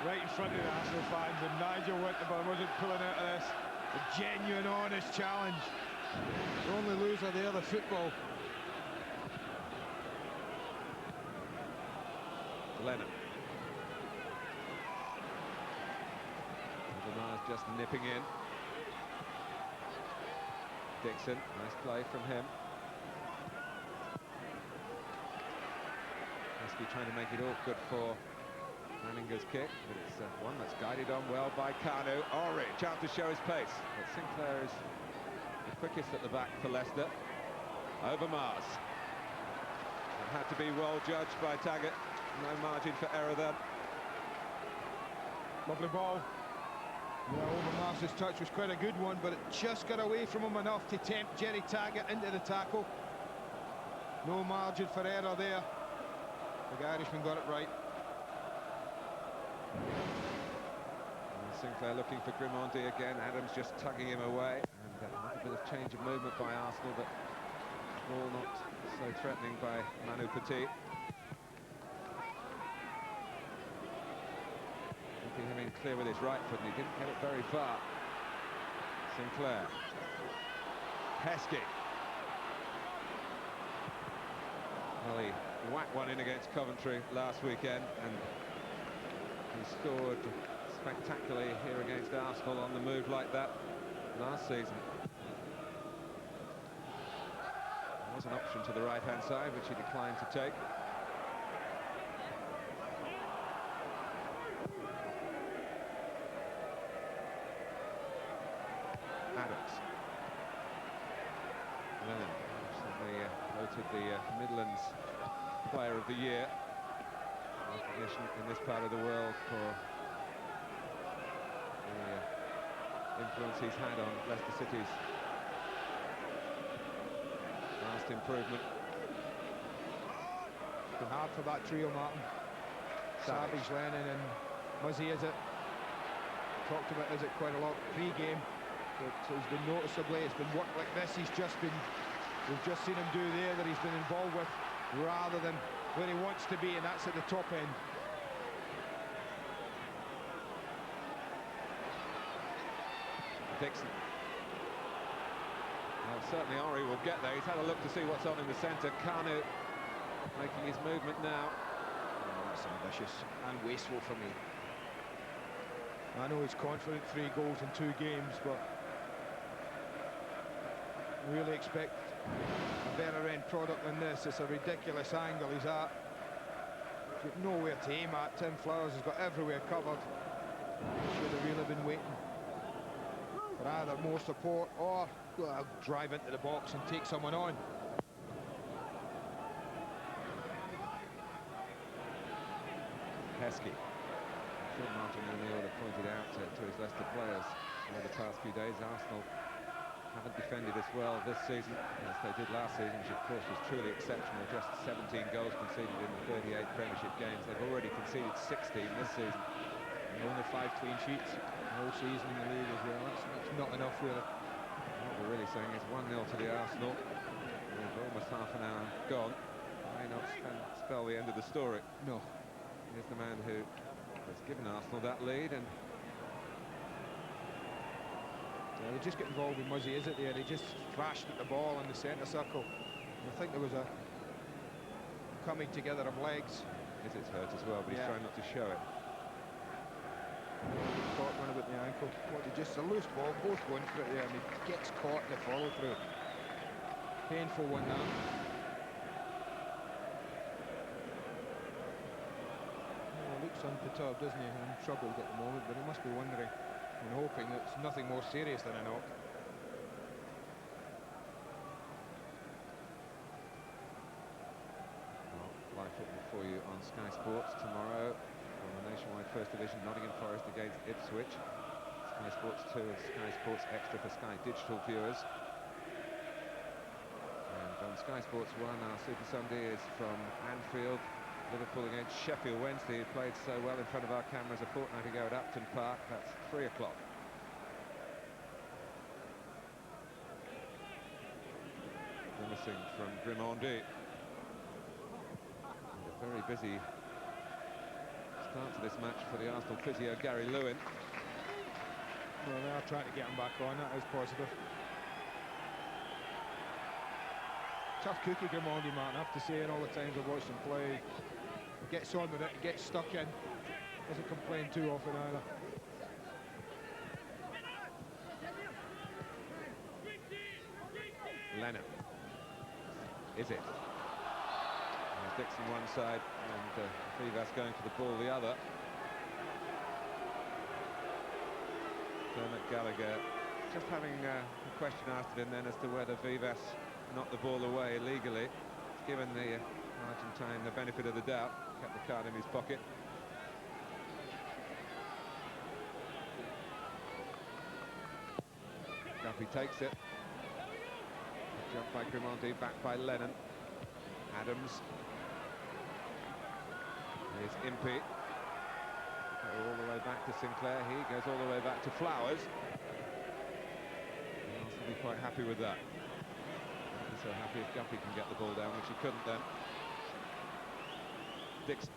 Right in front of the Arsenal fans, and Nigel Winterburn wasn't pulling out of this. A genuine, honest challenge. The only loser there, the football. Lennon. Overmars just nipping in. Dixon, nice play from him. Must be trying to make it awkward for Manninger's kick, but it's one that's guided on well by Kanu. Henry, chance to show his pace, but Sinclair is the quickest at the back for Leicester. Overmars. It had to be well judged by Taggart. No margin for error there. Lovely ball. Yeah, Overmars' touch was quite a good one, but it just got away from him enough to tempt Jerry Taggart into the tackle. No margin for error there. The Irishman got it right. Sinclair looking for Grimaldi again. Adams just tugging him away. And a little bit of change of movement by Arsenal, but all not so threatening by Manu Petit. Looking him in clear with his right foot, and he didn't get it very far. Sinclair. Pesky. Well, he whacked one in against Coventry last weekend, and he scored spectacularly here against Arsenal on the move like that last season. There was an option to the right-hand side, which he declined to take. Adams. Lennon, recently voted the Midlands Player of the Year. Recognition in this part of the world for the influence he's had on Leicester City's last improvement. It's been hard for that trio, Martin. Savage, Lennon and Muzzy Izzet. Talked about Izzet quite a lot pre-game. So he's been noticeably, it's been work like this he's just been, we've just seen him do there that he's been involved with, rather than where he wants to be, and that's at the top end. Dixon. Well, certainly Henry will get there. He's had a look to see what's on in the centre. Kanu making his movement now. Oh, that's ambitious and wasteful for me. I know he's confident, 3 goals in 2 games, but really expect a better end product than this. It's a ridiculous angle he's at. You've nowhere to aim at. Tim Flowers has got everywhere covered. Should have really been waiting for either more support or drive into the box and take someone on. Pesky. I thought Martin O'Neill had pointed out to his Leicester players over the past few days, Arsenal haven't defended as well this season as they did last season, which of course was truly exceptional. Just 17 goals conceded in the 38 Premiership games. They've already conceded 16 this season. And only 5 clean sheets the whole season in the league as well. That's not enough, really. What we're really saying is 1-0 to the Arsenal. With almost half an hour gone. May not spell the end of the story. No. Here's the man who has given Arsenal that lead, and yeah, they just get involved with Muzzy Izzet there. He just thrashed at the ball in the centre circle. And I think there was a coming together of legs. Izzet's hurt as well, but he's trying not to show it. Caught one about the ankle. What, just a loose ball, both going for it there, and he gets caught in the follow through. Painful one now. Looks unperturbed, doesn't he? And troubled at the moment, but he must be wondering and hoping that it's nothing more serious than a knock. Well, live football for you on Sky Sports tomorrow on the Nationwide First Division. Nottingham Forest against Ipswich. Sky Sports 2 and Sky Sports Extra for Sky Digital viewers. And on Sky Sports 1, our Super Sunday is from Anfield. Liverpool against Sheffield Wednesday, who played so well in front of our cameras a fortnight ago at Upton Park. That's 3 o'clock. Grimacing from Grimaldi. And a very busy start to this match for the Arsenal physio, Gary Lewin. Well, they are trying to get him back on, that is positive. Tough cookie, Grimaldi, Martin, I have to say, and all the times I've watched him play. Gets on with it, gets stuck in. Doesn't complain too often either. Lennon. Is it? There's Dixon one side and Vivas going for the ball the other. Dermot Gallagher just having a question asked of him then as to whether Vivas knocked the ball away illegally. Given the Argentine the benefit of the doubt, kept the card in his pocket. Guppy takes it. Good jump by Grimaldi, back by Lennon. Adams. Here's Impey. All the way back to Sinclair. He goes all the way back to Flowers. Miles will be quite happy with that. He'll be so happy if Guppy can get the ball down, which he couldn't then. Dixon.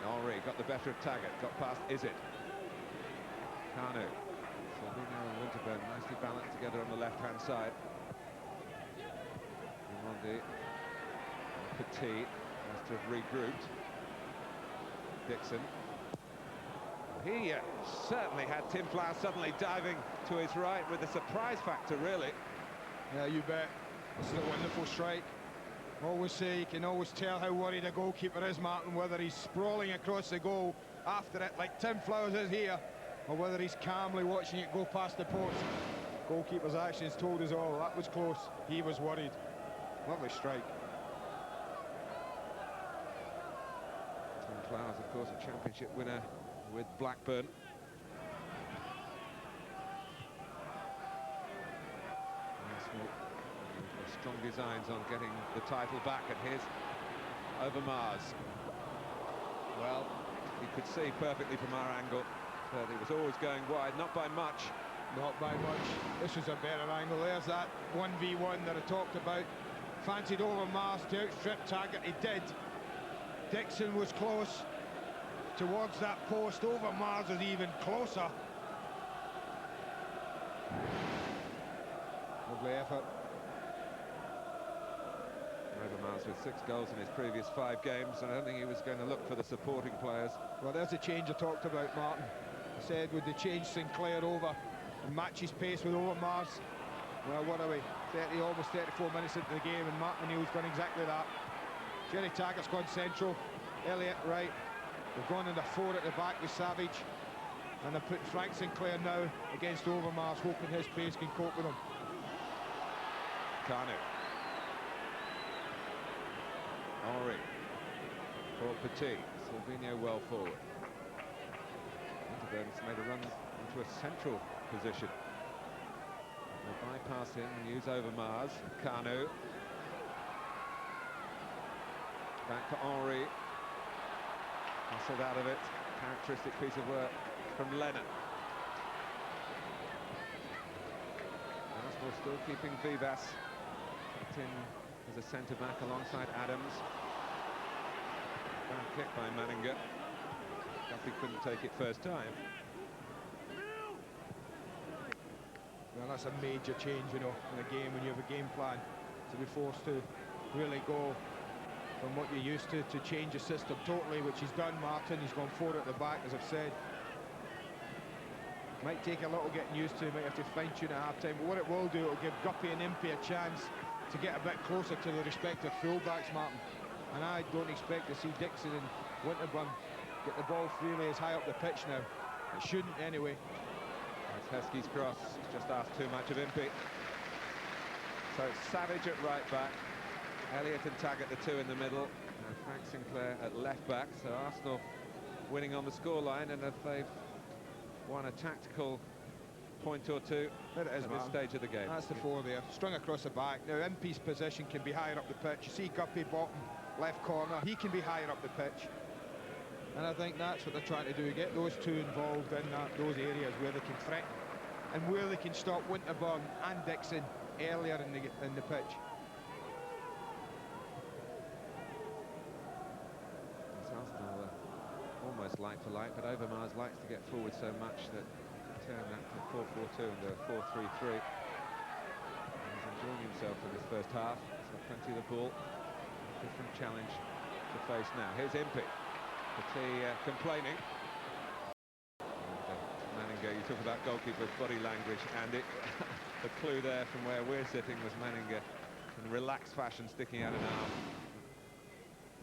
Henri got the better of Taggart, got past Izzet. Kanu. Salvino and Winterburn nicely balanced together on the left-hand side. Raimondi. Petit. Must have regrouped. Dixon. He certainly had Tim Flower suddenly diving to his right with a surprise factor, really. Yeah, you bet. This is a wonderful strike. Always say you can always tell how worried a goalkeeper is, Martin, whether he's sprawling across the goal after it like Tim Flowers is here, or whether he's calmly watching it go past the post. Goalkeeper's actions told us all. That was close. He was worried. Lovely strike. Tim Flowers, of course, a championship winner with Blackburn. Arsenal with strong designs on getting the title back, and here's Overmars. Well, you could see perfectly from our angle that he was always going wide, not by much. Not by much. This was a better angle. There's that 1v1 that I talked about. Fancied Overmars to outstrip Taggart. He did. Dixon was close towards that post. Overmars is even closer. Lovely effort. Overmars with 6 goals in his previous 5 games, and I don't think he was going to look for the supporting players. Well, there's the change I talked about, Martin. I said, would they change Sinclair over and match his pace with Overmars? Well, what are we? Almost 34 minutes into the game, and Mark O'Neill's done exactly that. Jerry Taggart's gone central. Elliott right. They've gone into 4 at the back with Savage, and they're putting Frank Sinclair now against Overmars, hoping his pace can cope with him. Kanu. Henri. For Petit. Salvino well forward. Winterburn's made a run into a central position. They'll bypass him and use Overmars. Kanu. Back to Henri. Hustled out of it. Characteristic piece of work from Lennon. Arsenal still keeping Vivas in as a centre-back alongside Adams. Bad kick by Manninger. Guppy couldn't take it first time. Well, that's a major change, you know, in a game when you have a game plan, to be forced to really go from what you're used to change the system totally, which he's done, Martin. He's gone 4 at the back, as I've said. Might take a little getting used to, might have to fine-tune at half-time, but what it will do, it'll give Guppy and Impey a chance to get a bit closer to the respective full-backs, Martin. And I don't expect to see Dixon and Winterburn get the ball freely as high up the pitch now. It shouldn't anyway. That's Heskey's cross, just asked too much of Impey. So it's Savage at right back, Elliott and Taggart the 2 in the middle, and Frank Sinclair at left back. So Arsenal winning on the scoreline, and if they've won a tactical point or two There it is, at this man. stage of the game. That's the 4 there, strung across the back. Now, Impey's position can be higher up the pitch. You see Guppy bottom left corner, he can be higher up the pitch. And I think that's what they're trying to do, get those 2 involved in those areas where they can threaten and where they can stop Winterburn and Dixon earlier in the pitch. It's Arsenal almost like for like, but Overmars likes to get forward so much that turn that to 4-4-2 and a 4-3-3. He's enjoying himself in this first half. He's got plenty of the ball. Different challenge to face now. Here's Impey. Petit complaining. And, Manninger, you talk about goalkeeper's body language, and the clue there from where we're sitting was Manninger in relaxed fashion sticking out an arm,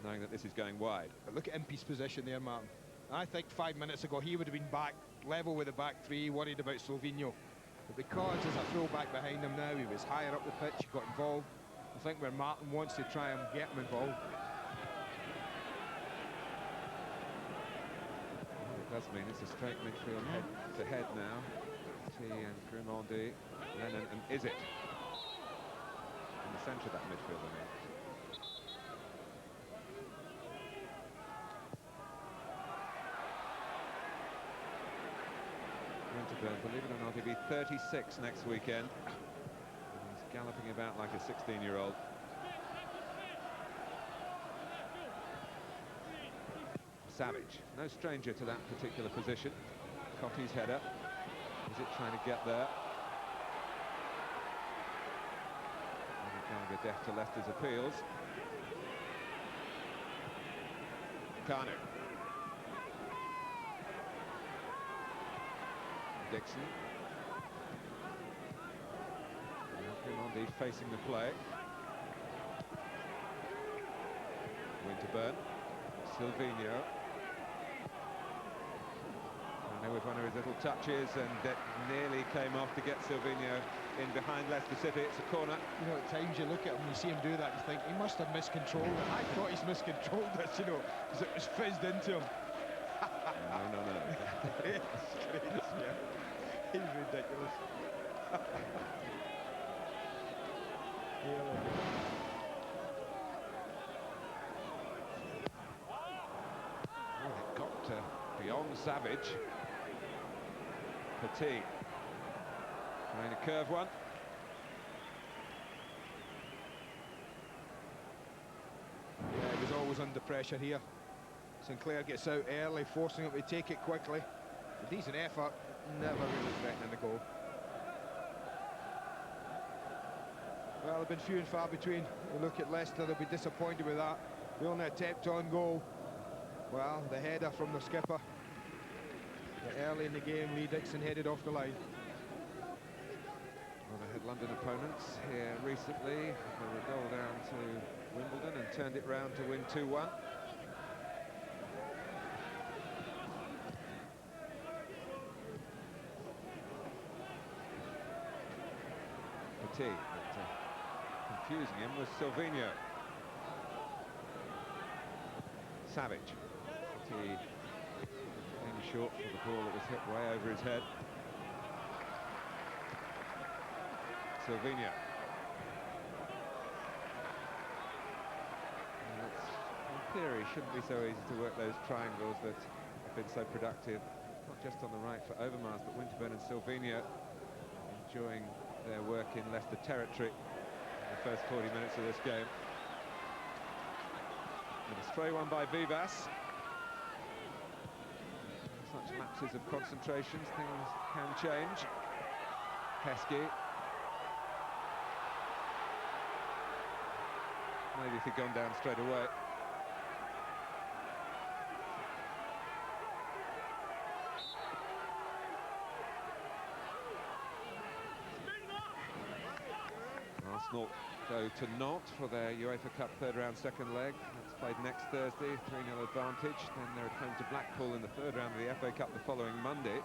knowing that this is going wide. But look at Impey's position there, Martin. I think 5 minutes ago he would have been back level with the back 3, worried about Salvino. But because there's a full back behind him now, he was higher up the pitch, he got involved. I think where Martin wants to try and get him involved. does mean it's a straight midfield head to head now. T and Grimaldi, Lennon and Izzet in the centre of that midfield, I mean. Winterburn, believe it or not, he'll be 36 next weekend. He's galloping about like a 16-year-old. Savage, no stranger to that particular position. Cotty's header. Is it trying to get there? Gallagher deaf to Leicester's appeals. Kanu. Dixon. Grimaldi facing the play. Winterburn. Silvino. With one of his little touches, and it nearly came off to get Silvino in behind Leicester City. It's a corner. You know, at times you look at him, you see him do that, you think he must have miscontrolled it. I thought he's miscontrolled this, you know, because it was fizzed into him. No. It's great, yeah. He's ridiculous. Well, it got beyond Savage. Petit trying to curve one. Yeah, he was always under pressure here. Sinclair gets out early, forcing him to take it quickly. A decent effort, never really threatening the goal. Well, they've been few and far between. We look at Leicester, they'll be disappointed with that. The only attempt on goal, well, the header from the skipper. Early in the game, Lee Dixon headed off the line. Well, they had London opponents here recently. They were a goal down to Wimbledon and turned it round to win 2-1. Petit, but confusing him was Silvino. Savage. Petit short for the ball that was hit way over his head. Silvino. In theory, shouldn't be so easy to work those triangles that have been so productive, not just on the right for Overmars, but Winterburn and Silvino enjoying their work in Leicester territory in the first 40 minutes of this game. And a stray one by Vivas. Such lapses of concentration, things can change. Heskey. Maybe if he'd gone down straight away. Arsenal go to Nantes for their UEFA Cup third round second leg. That's played next Thursday, 3-0 advantage. Then they're at home to Blackpool in the third round of the FA Cup the following Monday.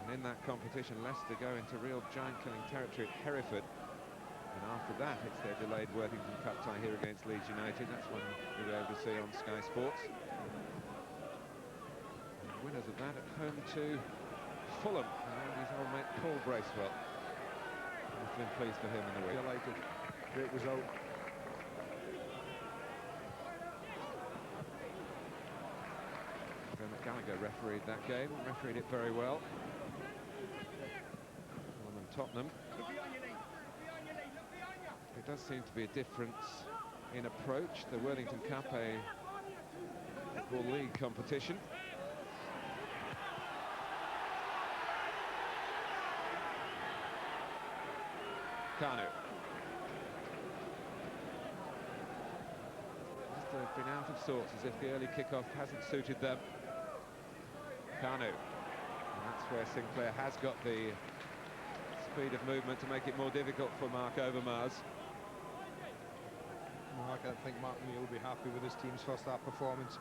And in that competition, Leicester go into real giant-killing territory at Hereford. And after that, it's their delayed Worthington Cup tie here against Leeds United. That's one you'll be able to see on Sky Sports. And winners of that at home to Fulham, and his old mate Paul Bracewell. I've been pleased for him in the week. Delighted. Great result. Gallagher refereed that game, refereed it very well. Fulham and Tottenham. There does seem to be a difference in approach. The Worthington Cup, a Football League competition. Kanu. Leicester have been out of sorts, as if the early kickoff hasn't suited them. Kanu. And that's where Sinclair has got the speed of movement to make it more difficult for Mark Overmars. No, I don't think Martin will be happy with his team's first half performance.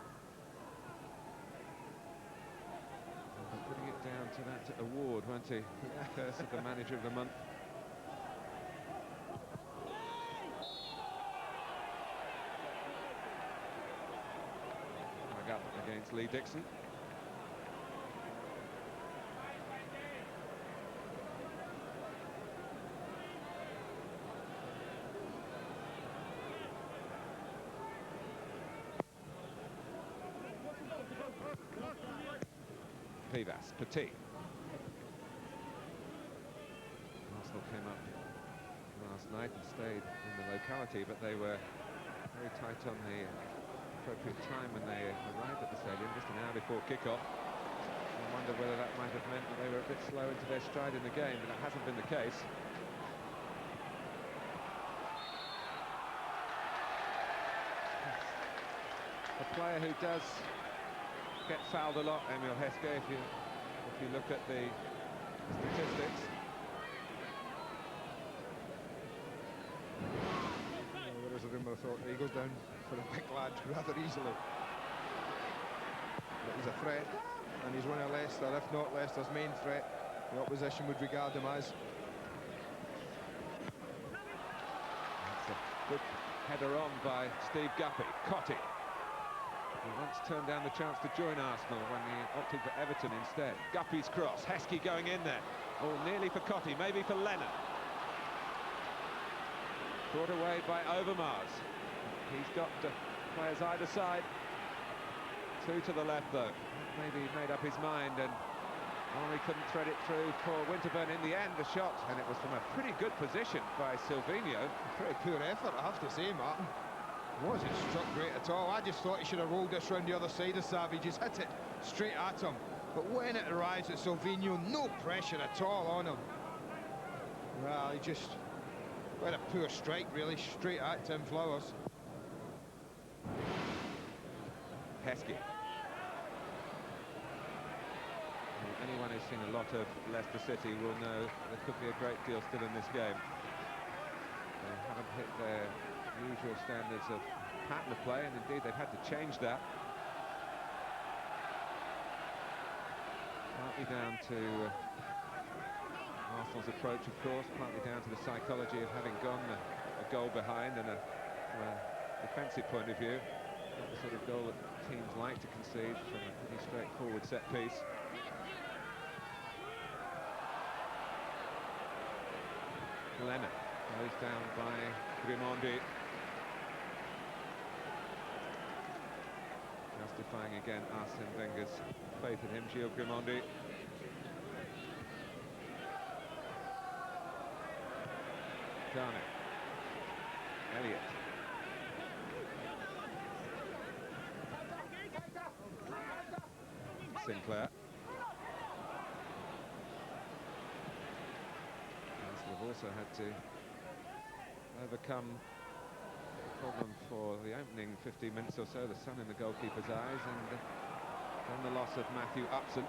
He'll be putting it down to that award, won't he? Curse of the Manager of the Month. Up against Lee Dixon. Vivas, Petit. Arsenal came up last night and stayed in the locality, but they were very tight on the appropriate time when they arrived at the stadium, just an hour before kick-off. I wonder whether that might have meant that they were a bit slow into their stride in the game, but that hasn't been the case. A player who does get fouled a lot, Emil Heskey, if you look at the statistics. There is a rumour, I thought he goes down for a big lad rather easily. But he's a threat, and he's one of Leicester, if not Leicester's main threat, the opposition would regard him as. That's a good header on by Steve Guppy. Cotti. He once turned down the chance to join Arsenal when he opted for Everton instead. Guppy's cross, Heskey going in there. Oh, nearly for Cotti, maybe for Leonard. Brought away by Overmars. He's got players either side. Two to the left, though. Maybe he made up his mind, and Henry couldn't thread it through for Winterburn in the end, the shot, and it was from a pretty good position by Silvino. Pretty poor effort, I have to say, Martin. Wasn't struck great at all. I just thought he should have rolled this round the other side of Savage. He's hit it straight at him. But when it arrives at Silvino, no pressure at all on him. Well, he just... quite a poor strike, really, straight at Tim Flowers. Heskey. Anyone who's seen a lot of Leicester City will know there could be a great deal still in this game. They haven't hit their usual standards of pattern of play, and indeed they've had to change that. Partly down to Arsenal's approach, of course, partly down to the psychology of having gone a goal behind, and from a defensive point of view, not the sort of goal that teams like to concede from a pretty straightforward set piece. Leonard goes down by Grimondi. Justifying again Arsene Wenger's faith in him, Gilles Grimondi. Garner. Elliott. Sinclair. We've also had to overcome the problem for the opening 15 minutes or so, the sun in the goalkeeper's eyes, and then the loss of Matthew Upson.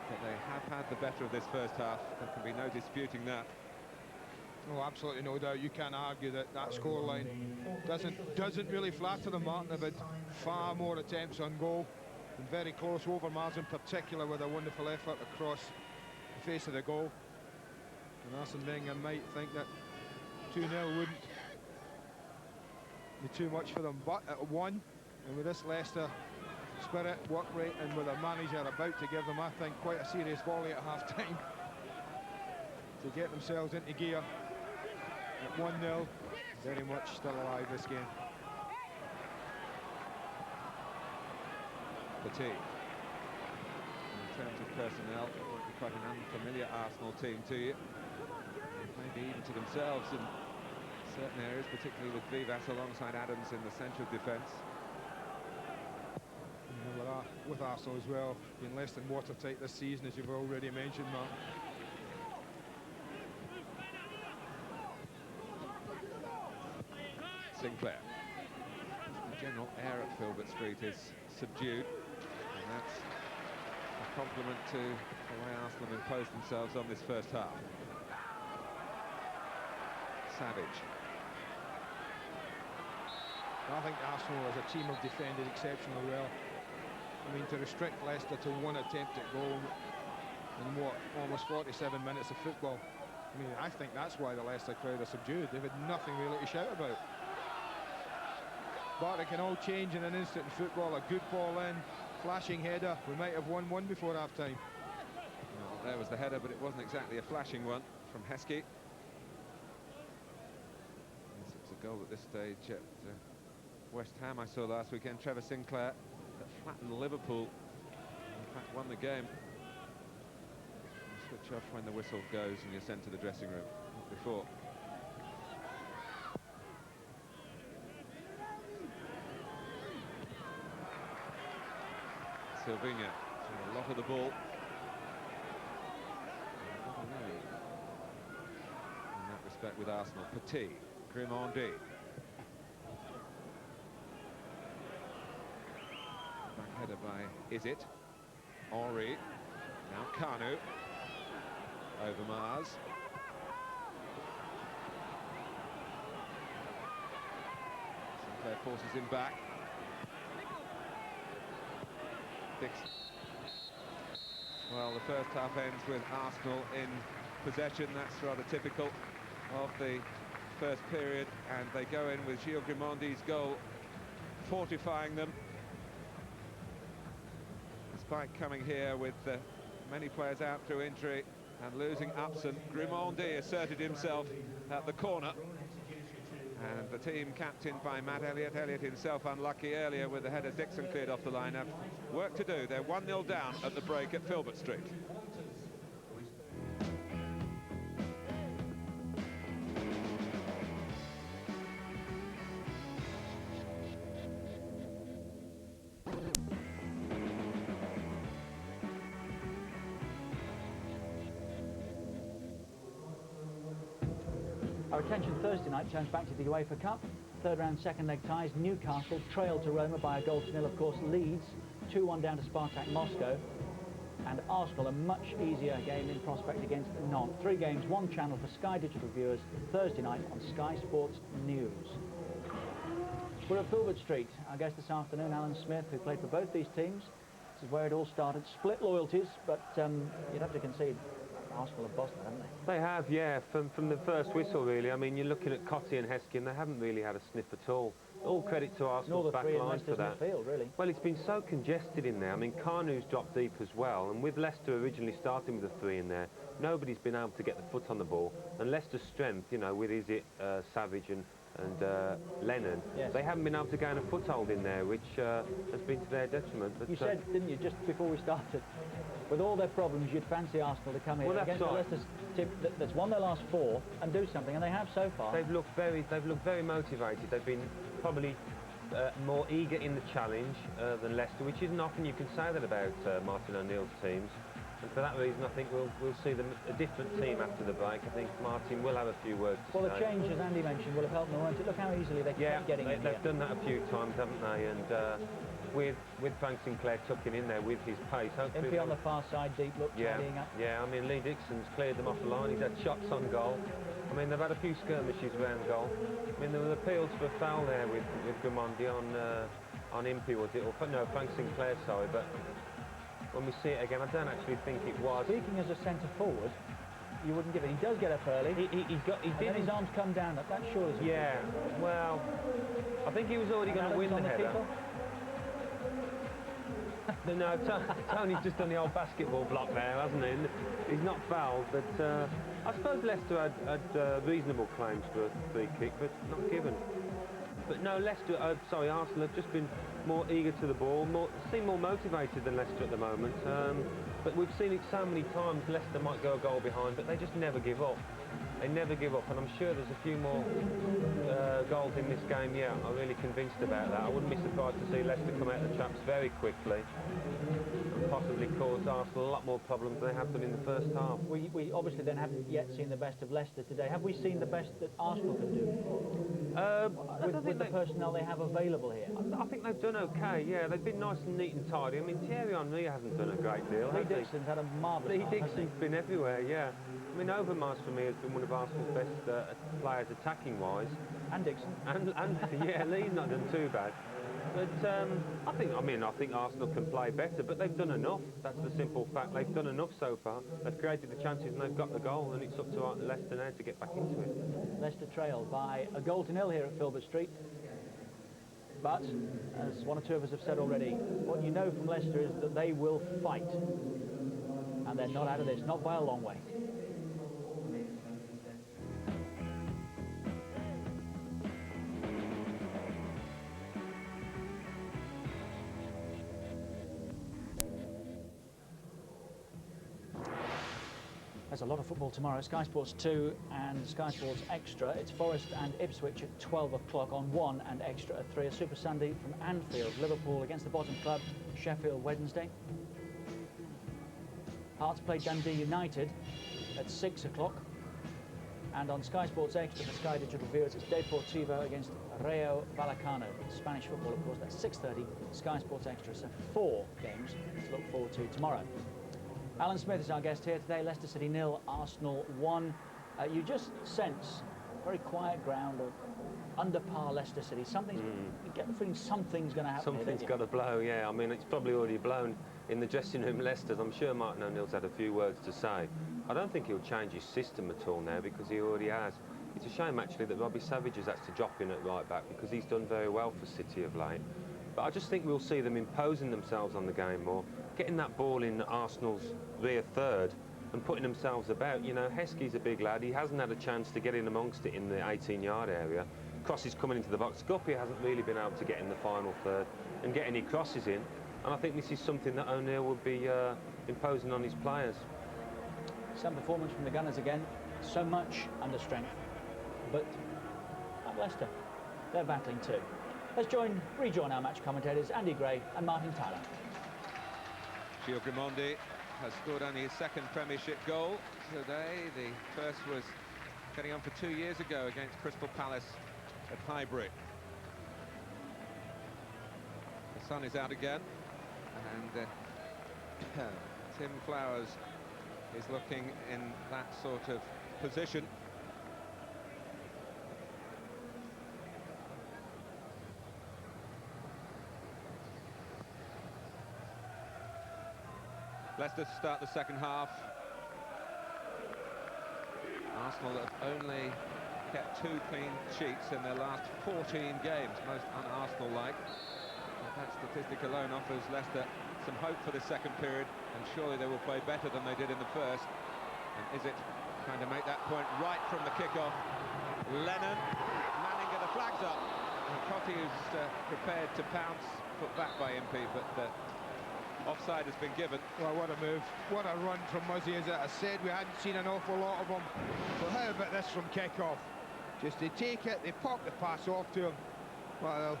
But they have had the better of this first half. There can be no disputing that. Oh, absolutely no doubt. You can't argue that that scoreline doesn't really flatter them, Martin. They've had far more attempts on goal, and very close. Overmars in particular with a wonderful effort across the face of the goal. And Arsene Wenger might think that 2-0 wouldn't be too much for them, but at 1, and with this Leicester spirit, work rate, and with a manager about to give them, I think, quite a serious volley at half-time to get themselves into gear. At 1-0, very much still alive this game. Petit. In terms of personnel, it might be quite an unfamiliar Arsenal team to you. Maybe even to themselves in certain areas, particularly with Vivas alongside Adams in the central defence. With Arsenal as well, been less than watertight this season, as you've already mentioned, Mark. Sinclair. The general air at Filbert Street is subdued, and that's a compliment to the way Arsenal have imposed themselves on this first half. Savage. I think Arsenal as a team have defended exceptionally well. I mean, to restrict Leicester to one attempt at goal in what, almost 47 minutes of football. I mean, I think that's why the Leicester crowd are subdued. They've had nothing really to shout about. But it can all change in an instant in football. A good ball in, flashing header. We might have won one before half-time. Well, there was the header, but it wasn't exactly a flashing one from Heskey. Yes, it's a goal at this stage at West Ham I saw last weekend. Trevor Sinclair that flattened Liverpool. In fact, won the game. switch off when the whistle goes and you're sent to the dressing room, not before. Silvinha, a lot of the ball. Not alone in that respect with Arsenal. Petit, Grimandi. Back header by Is-it. Henri. Now Kanu. Overmars. Sinclair forces him back. Dixon. Well, the first half ends with Arsenal in possession. That's rather typical of the first period, and they go in with Gilles Grimandi's goal fortifying them. Despite coming here with many players out through injury and losing Upson, Grimandi asserted himself at the corner. And the team captained by Matt Elliott. Elliott himself unlucky earlier with the header. Dixon cleared off the line. Have work to do. They're 1-0 down at the break at Filbert Street. Our attention Thursday night turns back to the UEFA Cup. Third round second leg ties. Newcastle trailed to Roma by a goal to nil. Of course, Leeds 2-1 down to Spartak Moscow. And Arsenal a much easier game in prospect against Nantes. 3 games, 1 channel for Sky Digital viewers Thursday night on Sky Sports News. We're at Filbert Street. Our guest this afternoon, Alan Smith, who played for both these teams. This is where it all started. Split loyalties, but you'd have to concede Arsenal have bossed it, haven't they? They have, yeah, from the first whistle, really. I mean, you're looking at Cotti and Heskin, they haven't really had a sniff at all. All credit to Arsenal's back line for that. Midfield, really. Well, it's been so congested in there. I mean, Kanu's dropped deep as well, and with Leicester originally starting with the 3 in there, nobody's been able to get the foot on the ball. And Leicester's strength, you know, with Is-it, Savage and Lennon, yes, they haven't been able to gain a foothold in there, which has been to their detriment. But, you said, didn't you, just before we started, with all their problems, you'd fancy Arsenal to come here against the Leicester team that's won their last 4 and do something, and they have so far. They've looked very motivated. They've been probably more eager in the challenge than Leicester, which isn't often you can say that about Martin O'Neill's teams. And for that reason, I think we'll see them a different team after the break. I think Martin will have a few words to say. Well, the change, as Andy mentioned, will have helped them, won't it? Look how easily they keep getting in they've done that a few times, haven't they? And with Frank Sinclair tucking in there with his pace. Impey on the far side, deep look, tidying up. Yeah, I mean, Lee Dixon's cleared them off the line. He's had shots on goal. I mean, they've had a few skirmishes around goal. I mean, there was appeals for a foul there with Grimandi on Impey, was it? Or no, Frank Sinclair, sorry. But when we see it again, I don't actually think it was. Speaking as a centre forward, you wouldn't give it. He does get up early. He did. His arms come down. That sure is. Yeah. Well, I think he was already going to win the header. No, Tony's just done the old basketball block there, hasn't he? He's not fouled, but I suppose Leicester had reasonable claims for a free kick, but not given. But no, Arsenal have just been more eager to the ball, seem more motivated than Leicester at the moment. But we've seen it so many times, Leicester might go a goal behind, but they just never give up. They never give up, and I'm sure there's a few more goals in this game. Yeah, I'm really convinced about that. I wouldn't be surprised to see Leicester come out of the traps very quickly and possibly cause Arsenal a lot more problems than they have done in the first half. We obviously then haven't yet seen the best of Leicester today. Have we seen the best that Arsenal can do? With the personnel they have available here? I think they've done okay, yeah. They've been nice and neat and tidy. I mean, Thierry Henry hasn't done a great deal, Lee Dixon's had a marvellous Lee Dixon's been everywhere, yeah. I mean, Overmars for me has been one of Arsenal's best players attacking-wise. And Dixon. And yeah, Lee's not done too bad. But I think Arsenal can play better, but they've done enough. That's the simple fact. They've done enough so far. They've created the chances and they've got the goal, and it's up to Leicester now to get back into it. Leicester trailed by a goal to nil here at Filbert Street. But, as one or two of us have said already, what you know from Leicester is that they will fight. And they're not out of this, not by a long way. There's a lot of football tomorrow. Sky Sports 2 and Sky Sports Extra. It's Forest and Ipswich at 12 o'clock on 1 and Extra at 3. A Super Sunday from Anfield. Liverpool against the bottom club, Sheffield Wednesday. Hearts play Dundee United at 6 o'clock. And on Sky Sports Extra for Sky Digital viewers, it's Deportivo against Rayo Vallecano. Spanish football, of course. That's 6:30. Sky Sports Extra. So 4 games to look forward to tomorrow. Alan Smith is our guest here today. Leicester City 0, Arsenal 1. You just sense very quiet ground of under par Leicester City. Something's, you get the feeling something's going to happen. Something's got to blow, yeah. I mean, it's probably already blown in the dressing room, Leicester's. I'm sure Martin O'Neill's had a few words to say. I don't think he'll change his system at all now, because he already has. It's a shame, actually, that Robbie Savage has had to drop in at right back, because he's done very well for City of late. But I just think we'll see them imposing themselves on the game more, getting that ball in Arsenal's rear third and putting themselves about. You know, Heskey's a big lad. He hasn't had a chance to get in amongst it in the 18-yard area. Crosses coming into the box. Guppy hasn't really been able to get in the final third and get any crosses in. And I think this is something that O'Neill will be imposing on his players. Some performance from the Gunners again. So much under strength. But at Leicester, they're battling too. Let's rejoin our match commentators, Andy Gray and Martin Tyler. Gio Grimondi has scored only his second Premiership goal today. The first was getting on for 2 years ago against Crystal Palace at Highbury. The sun is out again, and Tim Flowers is looking in that sort of position. Leicester to start the second half. Arsenal have only kept 2 clean sheets in their last 14 games, most un-Arsenal-like. That statistic alone offers Leicester some hope for the second period, and surely they will play better than they did in the first. And is it trying to make that point right from the kickoff? Lennon, Manning get the flags up. And Cotti is prepared to pounce, put back by Impey, but offside has been given. Well, what a move. What a run from Muzzy. As I said, we hadn't seen an awful lot of him. But how about this from kick-off? Just they take it, they pop the pass off to him. Well,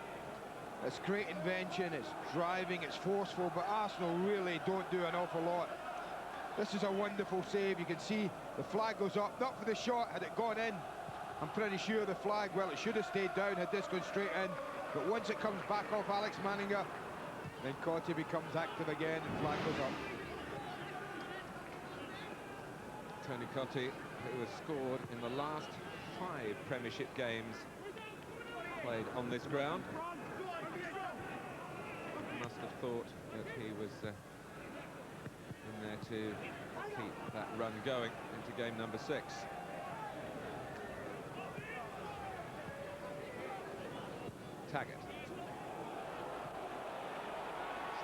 it's great invention, it's driving, it's forceful, but Arsenal really don't do an awful lot. This is a wonderful save. You can see the flag goes up, not for the shot. Had it gone in, I'm pretty sure the flag, well, it should have stayed down had this gone straight in. But once it comes back off Alex Manninger, then Cotti becomes active again and flag goes up. Tony Cotti, who has scored in the last 5 Premiership games played on this ground. Must have thought that he was in there to keep that run going into game number 6. Taggart.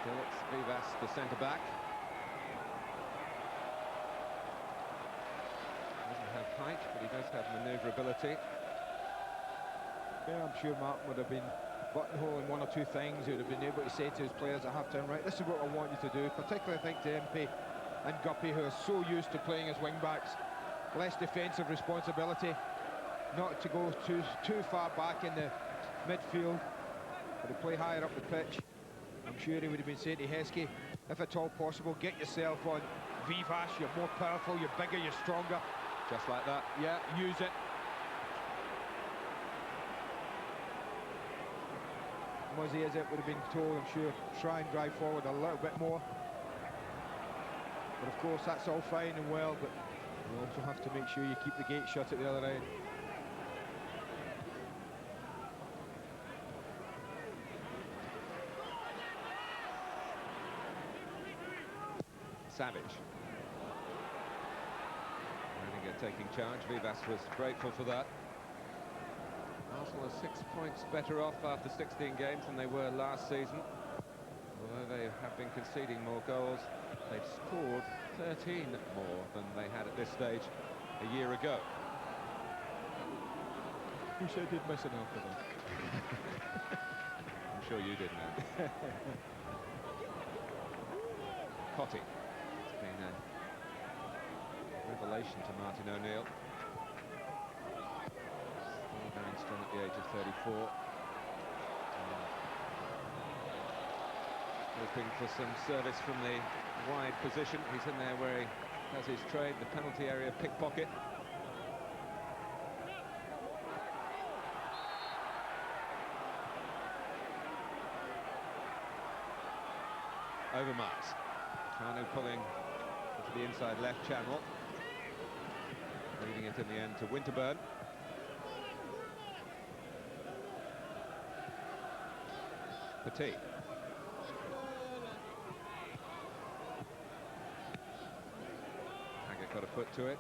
Still it's Vivas, the centre-back. Doesn't have height, but he does have manoeuvrability. Yeah, I'm sure Martin would have been buttonholing 1 or 2 things. He would have been able to say to his players at half-time, right, this is what I want you to do. Particularly, I think, to Impey and Guppy, who are so used to playing as wing-backs. Less defensive responsibility, not to go too far back in the midfield, but to play higher up the pitch. I'm sure he would have been saying to Heskey, if at all possible, get yourself on Vivas. You're more powerful, you're bigger, you're stronger. Just like that. Yeah, use it. Muzzy, as it would have been told, I'm sure, try and drive forward a little bit more. But of course, that's all fine and well, but you also have to make sure you keep the gate shut at the other end. Savage. Manninger taking charge. Vivas was grateful for that. Arsenal are 6 points better off after 16 games than they were last season. Although they have been conceding more goals, they've scored 13 more than they had at this stage a year ago. Wish I did miss enough of them. I'm sure you did, man. Cotti. It's been revelation to Martin O'Neill. Still going strong at the age of 34. Hoping for some service from the wide position. He's in there where he does his trade, the penalty area pickpocket. Overmars. Kanu pulling into the inside left channel. Leaving it in the end to Winterburn. Petit. Haggett got a foot to it.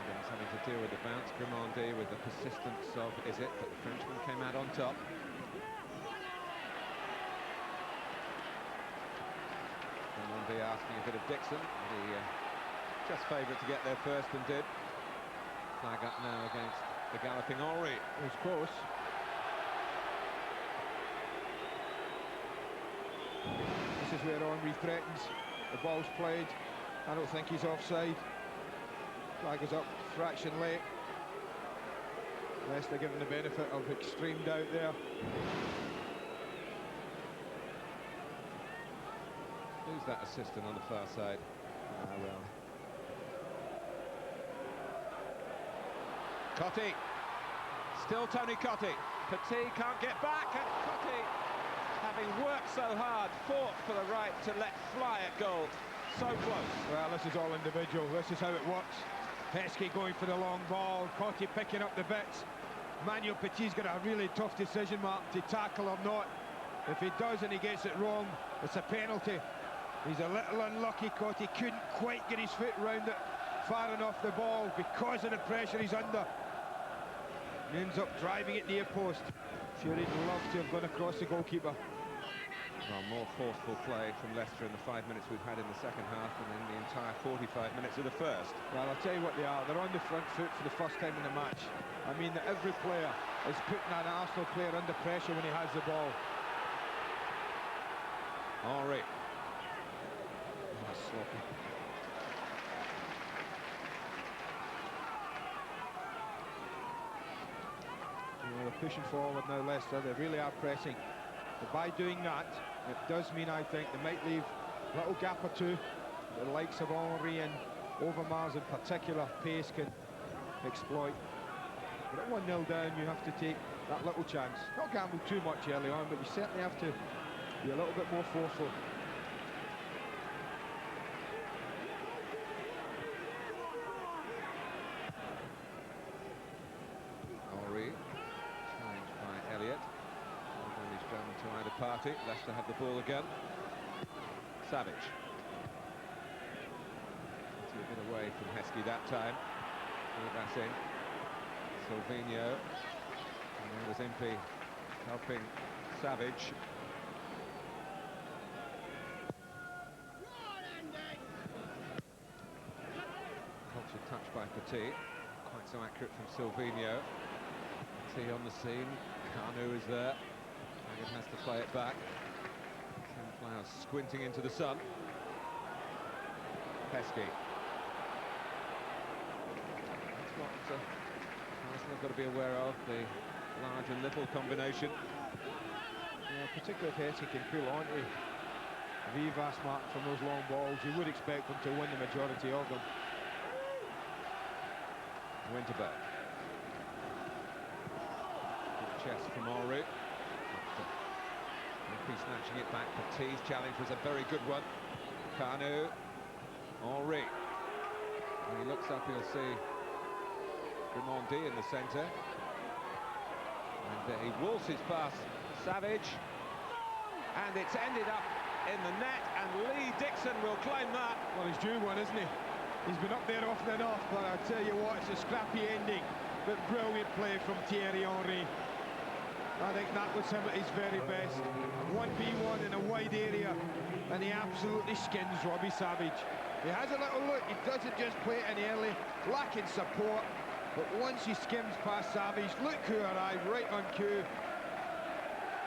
Adams having to deal with the bounce. Grimaldi with the persistence of is it, but the Frenchman came out on top. Grimaldi asking a bit of Dixon. The just favourite to get there first and did. Flag up now against the galloping Henry. It was close. This is where Henry threatens. The ball's played. I don't think he's offside. Flag is up, fraction late. Leicester given the benefit of extreme doubt there. Who's that assistant on the far side? Ah, well. Cotti. Still Tony Cotti. Petit can't get back, and Cotti, having worked so hard, fought for the right to let fly at goal. So close. Well, this is all individual. This is how it works. Heskey going for the long ball. Cotti picking up the bits. Manuel Petit's got a really tough decision, Mark, to tackle or not. If he does and he gets it wrong, it's a penalty. He's a little unlucky, Cotti. Couldn't quite get his foot round it far enough the ball because of the pressure he's under. He ends up driving it near post. Sure, he'd love to have gone across the goalkeeper. Well, more forceful play from Leicester in the 5 minutes we've had in the second half than in the entire 45 minutes of the first. Well, I'll tell you what they are. They're on the front foot for the first time in the match. I mean, that every player is putting an Arsenal player under pressure when he has the ball. Henry. Oh, sloppy. You know, they're pushing forward now, Leicester. They really are pressing. But by doing that, it does mean, I think, they might leave a little gap or two. The likes of Henry and Overmars in particular, pace can exploit. But at 1-0 down, you have to take that little chance. Not gamble too much early on, but you certainly have to be a little bit more forceful. Henry, challenged by Elliott. He's done to either party. Leicester have the ball again. Savage. A bit away from Heskey that time. That's in. Silvino. And there was Impey helping Savage. Cultured touch by Petit. Quite so accurate from Silvino. Petit on the scene. Kanu is there. Haggett has to play it back. Tim Flowers squinting into the sun. Heskey. That's what Arsenal have got to be aware of, the large and little combination. Yeah, particularly if Heskey can pull onto Vivas, Mark, from those long balls, you would expect them to win the majority of them. Winterburn. Good chest from Henry. Impey snatching it back. Petit's challenge was a very good one. Kanu. Henry. When he looks up, he'll see Grimaldi in the centre. And he waltzes past Savage. And it's ended up in the net, and Lee Dixon will claim that. Well, he's due one, isn't he? He's been up there often enough, but I tell you what, it's a scrappy ending. But brilliant play from Thierry Henry. I think that was him at his very best. 1v1 in a wide area, and he absolutely skins Robbie Savage. He has a little look, he doesn't just play it in early, lacking support, but once he skims past Savage, look who arrived, right on cue.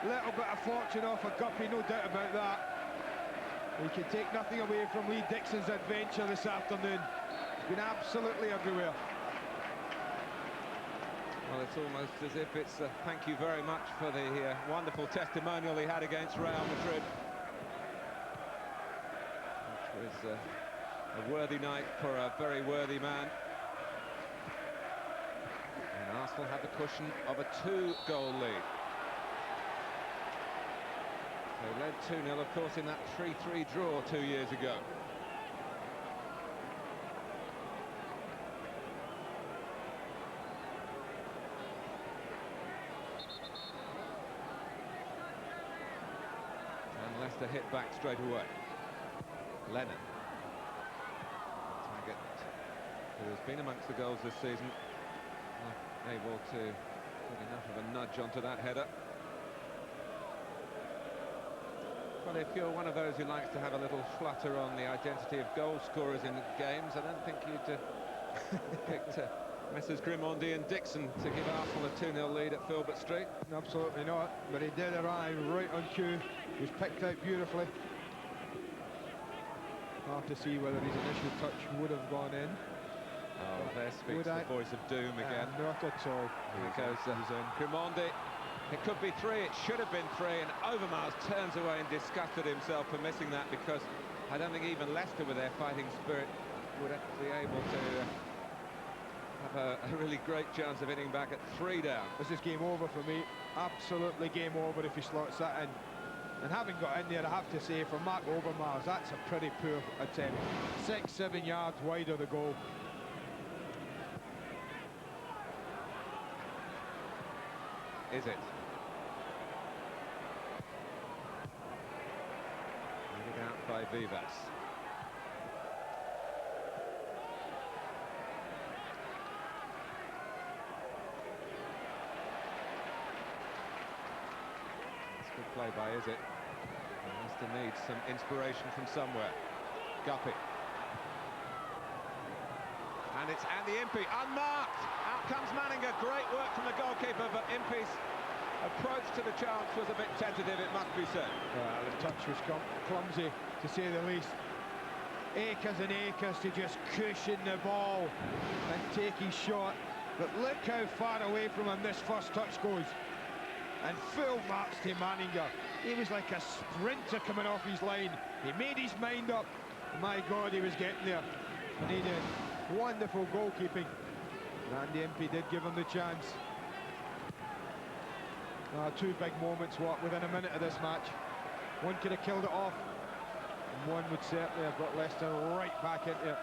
Little bit of fortune off a guppy, no doubt about that. You can take nothing away from Lee Dixon's adventure this afternoon. He's been absolutely everywhere. Well, it's almost as if it's a thank you very much for the wonderful testimonial he had against Real Madrid. It was a worthy night for a very worthy man. And Arsenal have the cushion of a 2-goal lead. They led 2-0, of course, in that 3-3 draw 2 years ago. And Leicester hit back straight away. Lennon. Taggart, who has been amongst the goals this season, not able to put enough of a nudge onto that header. Well, if you're one of those who likes to have a little flutter on the identity of goal scorers in games, I don't think you'd picked Messrs Grimmondy and Dixon to give Arsenal a 2-0 lead at Filbert Street. Absolutely not, but he did arrive right on cue. He was picked out beautifully. Hard to see whether his initial touch would have gone in. Oh, there speaks the voice of doom again. Not at all. Here goes Grimmondy. It could be 3, it should have been 3, and Overmars turns away and disgusted himself for missing that, because I don't think even Leicester, with their fighting spirit, would be able to have a really great chance of hitting back at 3 down. This is game over for me. Absolutely game over if he slots that in. And having got in there, I have to say, for Mark Overmars, that's a pretty poor attempt. 6-7 yards wide of the goal. Is it? Headed out by Vivas. That's good play by Is it? Leicester needs some inspiration from somewhere. Guppy. And it's Andy Impey, unmarked. Out comes Manninger. Great work from the goalkeeper, but Impey's approach to the chance was a bit tentative, it must be said. Well, the touch was clumsy, to say the least. Acres and acres to just cushion the ball and take his shot. But look how far away from him this first touch goes. And full marks to Manninger. He was like a sprinter coming off his line. He made his mind up. My God, he was getting there. And he did. Wonderful goalkeeping. Andy Impey did give him the chance. 2 big moments, within a minute of this match. One could have killed it off, and one would certainly have got Leicester right back into it.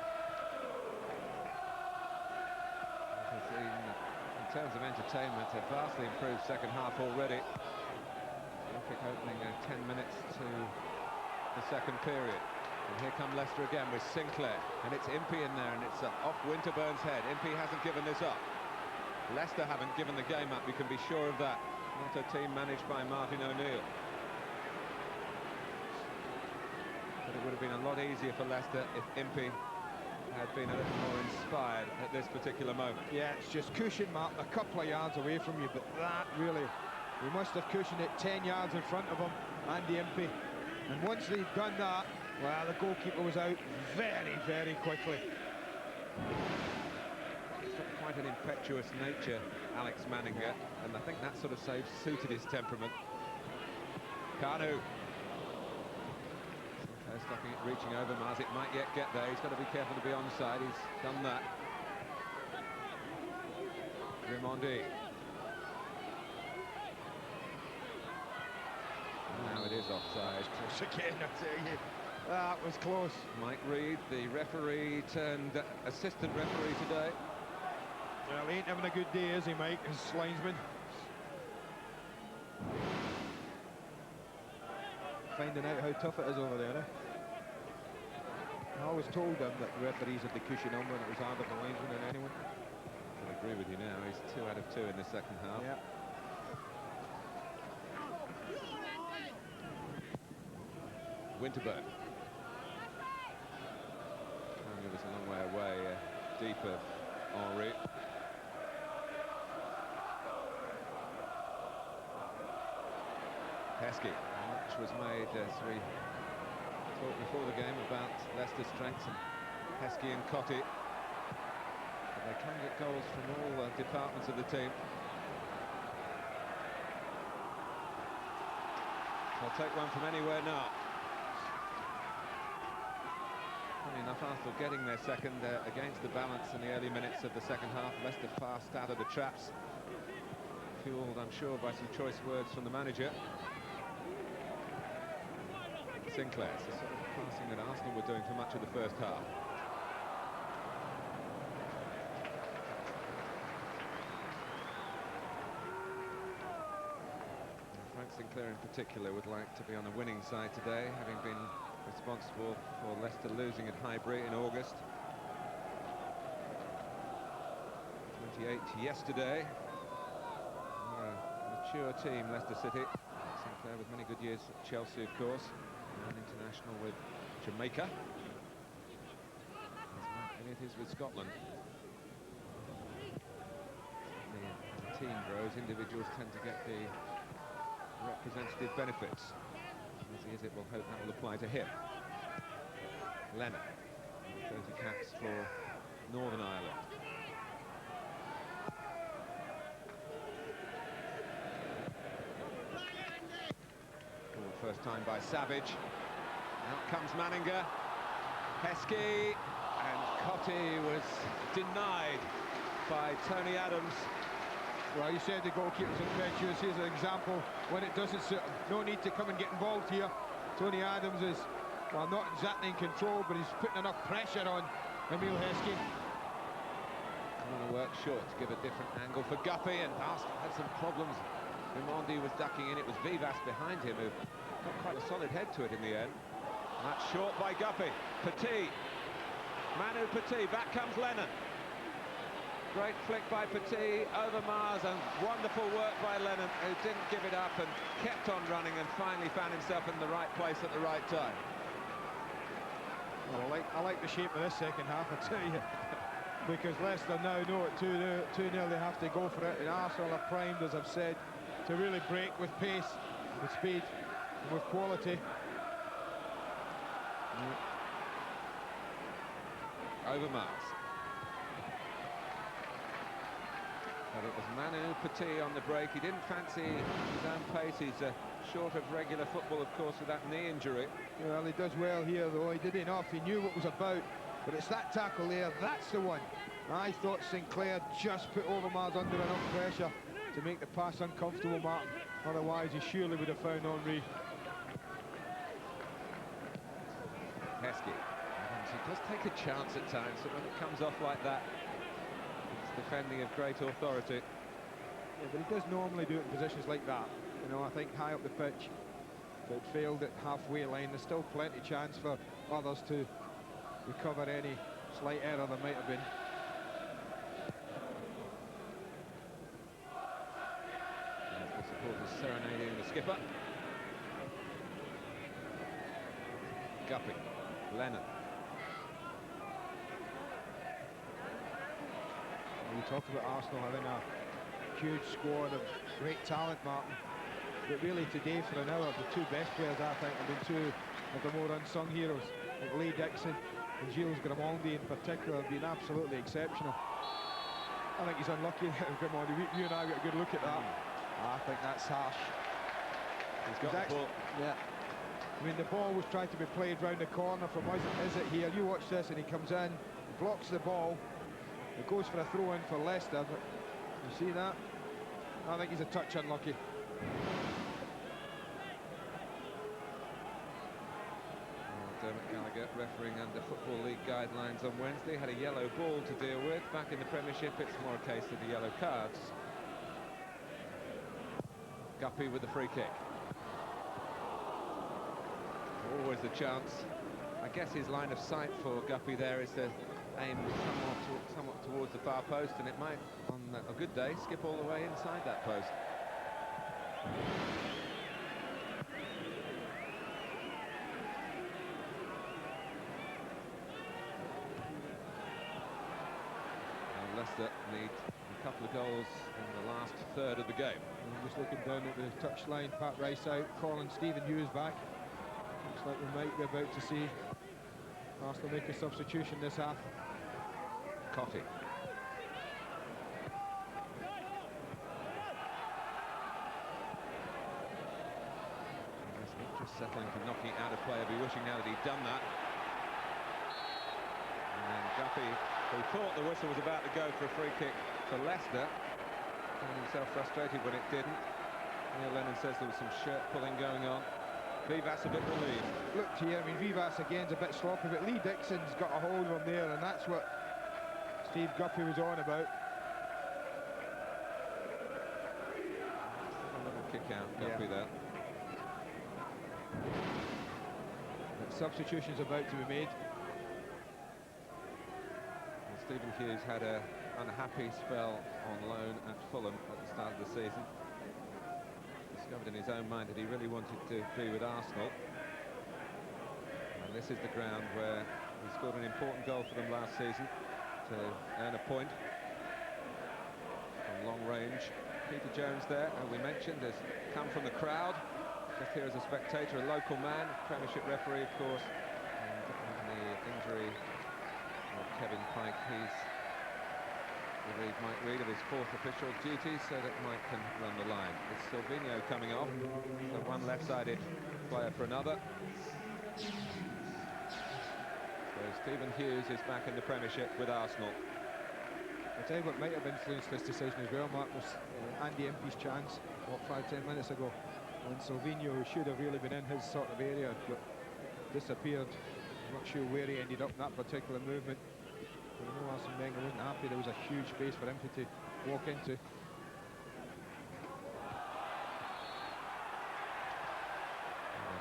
In terms of entertainment, a vastly improved second half already. Terrific opening 10 minutes to the second period. And here come Leicester again with Sinclair, and it's Impey in there, and it's off Winterburn's head. Impey hasn't given this up. Leicester haven't given the game up, you can be sure of that. Not a team managed by Martin O'Neill. But it would have been a lot easier for Leicester if Impey had been a little more inspired at this particular moment. Yeah, it's just cushion, Mark, a couple of yards away from you, but that really, he must have cushioned it 10 yards in front of him, Andy Impey. And once they've done that, well, the goalkeeper was out very, very quickly. He's got quite an impetuous nature, Alex Manninger, and I think that sort of suited his temperament. Kanu. Stopping it, reaching Overmars. It might yet get there. He's got to be careful to be onside. He's done that. Grimmondy. Now it is offside. Close again, I tell you. That was close. Mike Reed, the referee turned assistant referee today. Well, he ain't having a good day, is he, Mike, his linesman? Finding out how tough it is over there, eh? I always told them that the referees had the cushion on when it was harder for linesmen than anyone. I agree with you now. He's 2 out of 2 in the second half. Yeah. Winterburn. It was a long way away, deep of Henri. Pesky. Much was made, as we Talked before the game about Leicester's strengths and Heskey and Cottee. But they can get goals from all departments of the team. They'll take one from anywhere now. Funny enough, Arsenal getting their second against the balance in the early minutes of the second half. Leicester fast out of the traps. Fueled, I'm sure, by some choice words from the manager. Sinclair, it's the sort of passing that Arsenal were doing for much of the first half. Frank Sinclair in particular would like to be on the winning side today, having been responsible for Leicester losing at Highbury in August. 28 yesterday. They're a mature team, Leicester City. Sinclair with many good years at Chelsea, of course. An international with Jamaica. Elliott is with Scotland. As the team grows, individuals tend to get the representative benefits. As he is, it will hope that will apply to him. Lennon, 30 caps for Northern Ireland. First time by Savage. Out comes Manninger. Heskey, and Cottee was denied by Tony Adams. Well, you said the goalkeeper's impetuous. Here's an example when it doesn't suit him. No need to come and get involved here. Tony Adams is, well, not exactly in control, but he's putting enough pressure on Emile Heskey. Corner work short to give a different angle for Guppy, and Arsenal had some problems. Raimondi was ducking in. It was Vivas behind him who got quite a solid head to it in the end. And that's short by Guppy. Petit. Manu Petit. Back comes Lennon. Great flick by Petit. Overmars, and wonderful work by Lennon, who didn't give it up and kept on running and finally found himself in the right place at the right time. Well, I like the shape of this second half, I tell you. Because Leicester now know at 2-0 they have to go for it. And Arsenal are primed, as I've said, to really break with pace, with speed, and with quality. Overmars. But it was Manu Petit on the break. He didn't fancy his own pace. He's short of regular football, of course, with that knee injury. Well, he does well here, though. He did enough. He knew what was about. But it's that tackle there. That's the one. I thought Sinclair just put Overmars under enough pressure to make the pass uncomfortable, Martin. Otherwise, he surely would have found Henry. Heskey. He does take a chance at times, but when it comes off like that, it's defending of great authority. Yeah, but he does normally do it in positions like that. You know, I think high up the pitch, but failed at halfway line. There's still plenty of chance for others to recover any slight error there might have been. The supporters serenading the skipper. Guppy, Lennon. We talked about Arsenal having a huge squad of great talent, Martin. But really today, for an hour, the two best players, I think, have been two of the more unsung heroes. Like Lee Dixon and Gilles Grimandi in particular have been absolutely exceptional. I think he's unlucky, Grimandi. You and I got a good look at that. I think that's harsh. He's got the ball. Yeah. I mean, the ball was trying to be played round the corner from us. Is it here? You watch this, and he comes in, blocks the ball. It goes for a throw-in for Leicester, but you see that? I think he's a touch unlucky. Dermot Gallagher, refereeing under Football League guidelines on Wednesday, had a yellow ball to deal with. Back in the Premiership, it's more a case of the yellow cards. Guppy with the free kick. Always a chance. I guess his line of sight for Guppy there is to aim somewhat towards the far post, and it might, on a good day, skip all the way inside that post. And Leicester need a couple of goals in the last third of the game. I'm just looking down at the touchline. Pat Rice out, Colin, Stephen Hughes back. Looks like we might be about to see Arsenal make a substitution this half. Coffee. Just settling for knocking it out of play. I'd be wishing now that he'd done that. And then Guppy, who thought the whistle was about to go for a free kick for Leicester, found himself frustrated when it didn't. Neil Lennon says there was some shirt pulling going on. Vivas a bit relieved. Look here, I mean, Vivas again's a bit sloppy, but Lee Dixon's got a hold of him there, and that's what Steve Guppy was on about. A little kick out, Guppy there. The substitution's about to be made. And Stephen Hughes had an unhappy spell on loan at Fulham at the start of the season. Discovered in his own mind that he really wanted to be with Arsenal. And this is the ground where he scored an important goal for them last season to earn a point from long range. Peter Jones there, who we mentioned, has come from the crowd, just here as a spectator, a local man, Premiership referee, of course. And the injury of Kevin Pike, he's relieved Mike Reid of his fourth official duty so that Mike can run the line. It's Silvino coming off, so one left-sided player for another. So Stephen Hughes is back in the Premiership with Arsenal. I'll tell you what might have influenced this decision as well, Mark, was Andy Impey's chance, what, 5-10 minutes ago, when Silvino, who should have really been in his sort of area, but disappeared. I'm not sure where he ended up in that particular movement. I know Arsene Wenger wasn't happy. There was a huge space for Impey to walk into.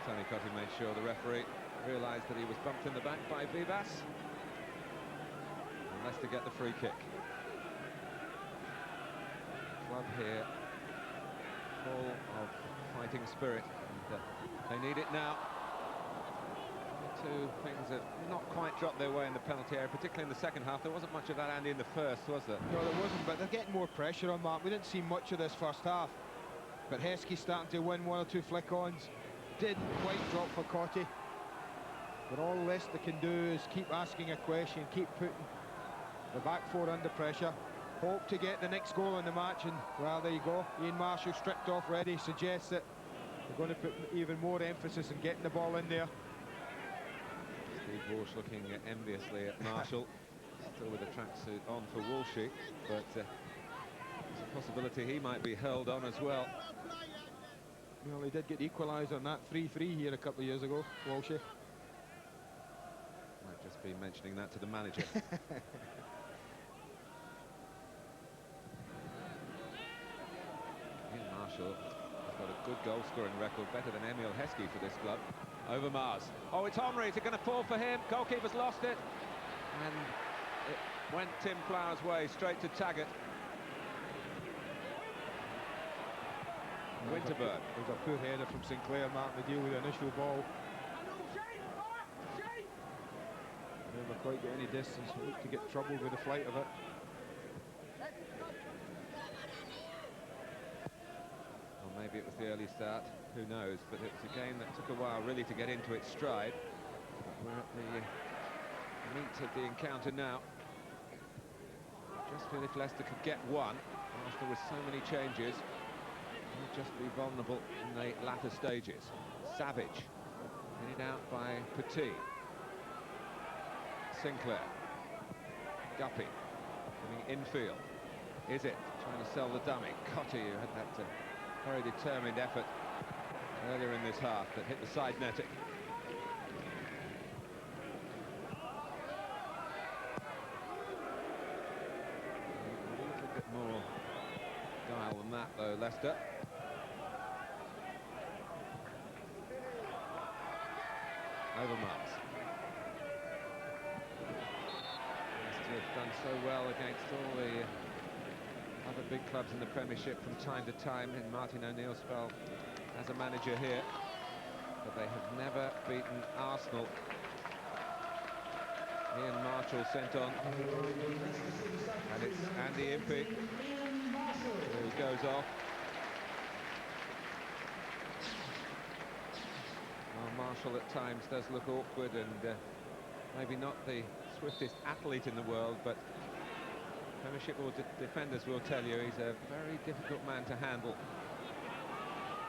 Tony Cottee made sure the referee realised that he was bumped in the back by Vivas. And Leicester get the free kick. Club here full of fighting spirit, and they need it now. Two things that not quite dropped their way in the penalty area, particularly in the second half. There wasn't much of that, Andy, in the first, was there? No, there wasn't, but they're getting more pressure on Mark. We didn't see much of this first half, but Heskey's starting to win one or two flick-ons. Didn't quite drop for Cottee. But all Leicester can do is keep asking a question, keep putting the back four under pressure, hope to get the next goal in the match, and, well, there you go. Ian Marshall stripped off ready, suggests that they're going to put even more emphasis on getting the ball in there. Steve Walsh looking enviously at Marshall, still with a tracksuit on for Walshy, but there's a possibility he might be hurled on as well. Well, he did get equalised on that 3-3 here a couple of years ago, Walshy. Might just be mentioning that to the manager. Ian Marshall has got a good goal-scoring record, better than Emil Heskey for this club. Overmars. Oh, it's Omri. Is it going to fall for him? Goalkeeper's lost it. And it went Tim Flower's way, straight to Taggart. Winterburn. There's a poor header from Sinclair, Martin, to deal with the initial ball. Never quite get any distance, looked to get troubled with the flight of it. Or maybe it was the early start, who knows, but it was a game that took a while really to get into its stride. But we're at the meat of the encounter now. Just feel if Leicester could get one, after with so many changes, they'll just be vulnerable in the latter stages. Savage, headed out by Petit. Sinclair. Guppy, coming infield. Is it trying to sell the dummy? Cottee, who had that very determined effort earlier in this half that hit the side netting. A little bit more guile than that, though, Leicester. Overmars. Leicester have done so well against all the other big clubs in the Premiership from time to time in Martin O'Neill's spell as a manager here, but they have never beaten Arsenal. Ian Marshall sent on, and it's Andy Impey who goes off. Well, Marshall at times does look awkward and maybe not the swiftest athlete in the world, but Premiership defenders will tell you he's a very difficult man to handle.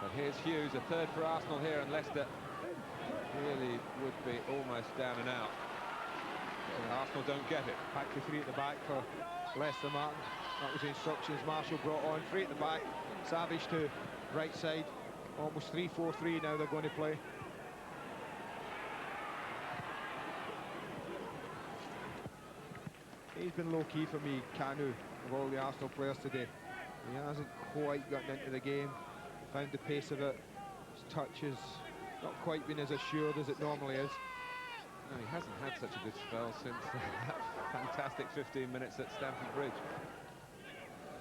But here's Hughes, a third for Arsenal here, and Leicester really would be almost down and out. And Arsenal don't get it. Back to 3 at the back for Leicester, Martin. That was the instructions Marshall brought on. 3 at the back, Savage to right side. Almost 3-4-3 now they're going to play. He's been low-key for me, Kanu, of all the Arsenal players today. He hasn't quite gotten into the game, found the pace of it. His touch has not quite been as assured as it normally is. No, he hasn't had such a good spell since that fantastic 15 minutes at Stamford Bridge.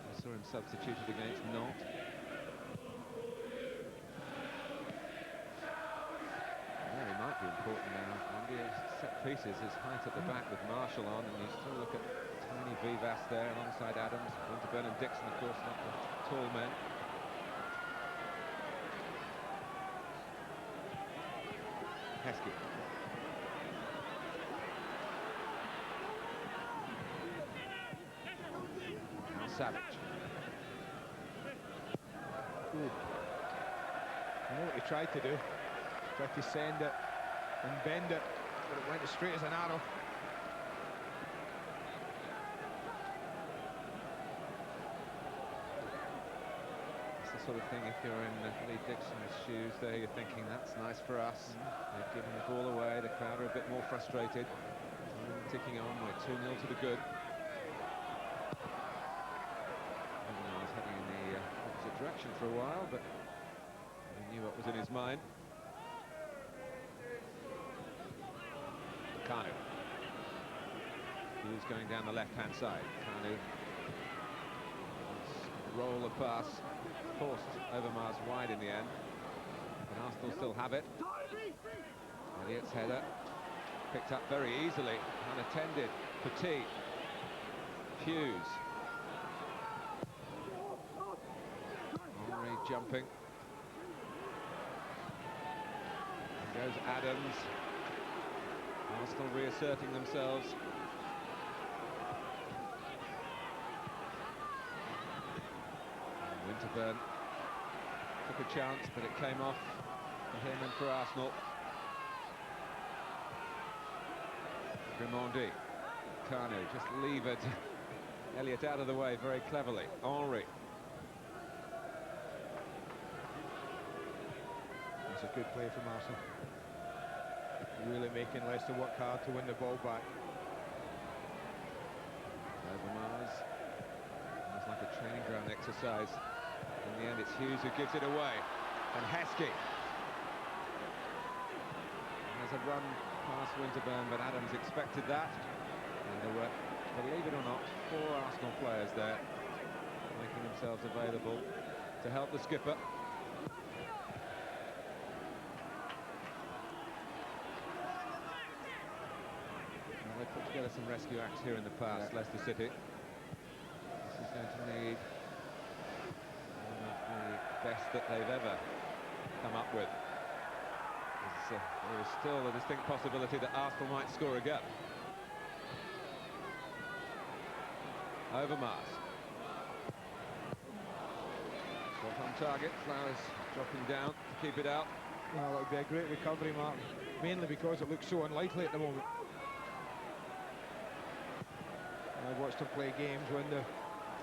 I saw him substituted against Nantes. Yeah, he might be important now. India set pieces, his height at the back with Marshall on, and you still look at Tiny Vivas there alongside Adams. Winterburn and Dixon, of course, not the tall men. Heskey. Now Savage. Good. You know what he tried to do? Tried to send it and bend it, but it went as straight as an arrow. It's the sort of thing, if you're in Lee Dixon's shoes there, you're thinking, that's nice for us. They've given the ball away, the crowd are a bit more frustrated. Ticking on, we're 2-0 to the good. Overmars heading in the opposite direction for a while, but he knew what was in his mind. Kanu. Hughes going down the left-hand side. Kanu. Roll a pass. Forced Overmars wide in the end. But Arsenal still have it. Elliott's header. Picked up very easily. Unattended. Petit. Hughes. Henry jumping. And goes Adams. Arsenal reasserting themselves. Winterburn took a chance, but it came off for him and for Arsenal. Grimondi. Kanu just levered Elliott out of the way very cleverly. Henry. That's a good play from Arsenal. Really making Leicester work hard to win the ball back. Overmars. It's like a training ground exercise. In the end, it's Hughes who gives it away. And Heskey. There's a run past Winterburn, but Adams expected that. And there were, believe it or not, 4 Arsenal players there making themselves available to help the skipper. They put together some rescue acts here in the past, Leicester City. This is going to need one of the best that they've ever come up with. There is still a distinct possibility that Arsenal might score again. Overmars. Shot on target, Flowers dropping down to keep it out. Well, that would be a great recovery, Martin. Mainly because it looks so unlikely at the moment. I've watched them play games when they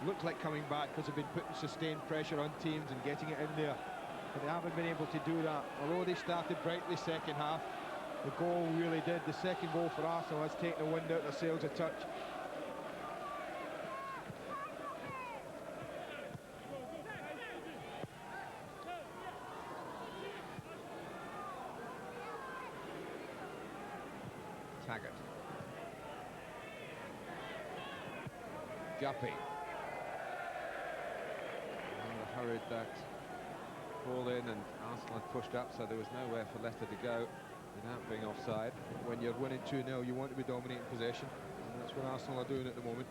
looked like coming back because they've been putting sustained pressure on teams and getting it in there. But they haven't been able to do that. Although they started brightly second half, the goal really did. The second goal for Arsenal has taken the wind out of their sails a touch. Taggart. Guppy. Hurried that ball in, and Arsenal had pushed up, so there was nowhere for Leicester to go without being offside. When you're winning 2-0, you want to be dominating possession, and that's what Arsenal are doing at the moment.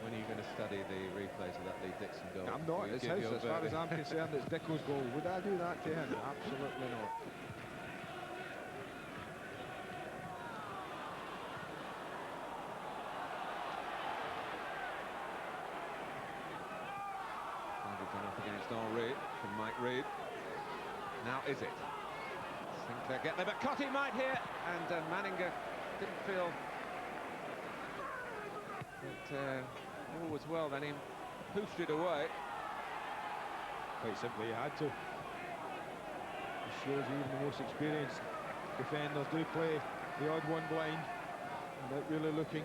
When are you going to study the replays of that Lee Dixon goal? I'm not. It's his, as far as I'm concerned. It's Dicko's goal. Would I do that to him? Absolutely not. Up against Henri from Mike Reid. Now is it? Sinclair get there, but Cotty might here, and Manninger didn't feel that all was well. Then he hoofed it away. Quite simply, he had to. It shows even the most experienced defenders do play the odd one blind without really looking.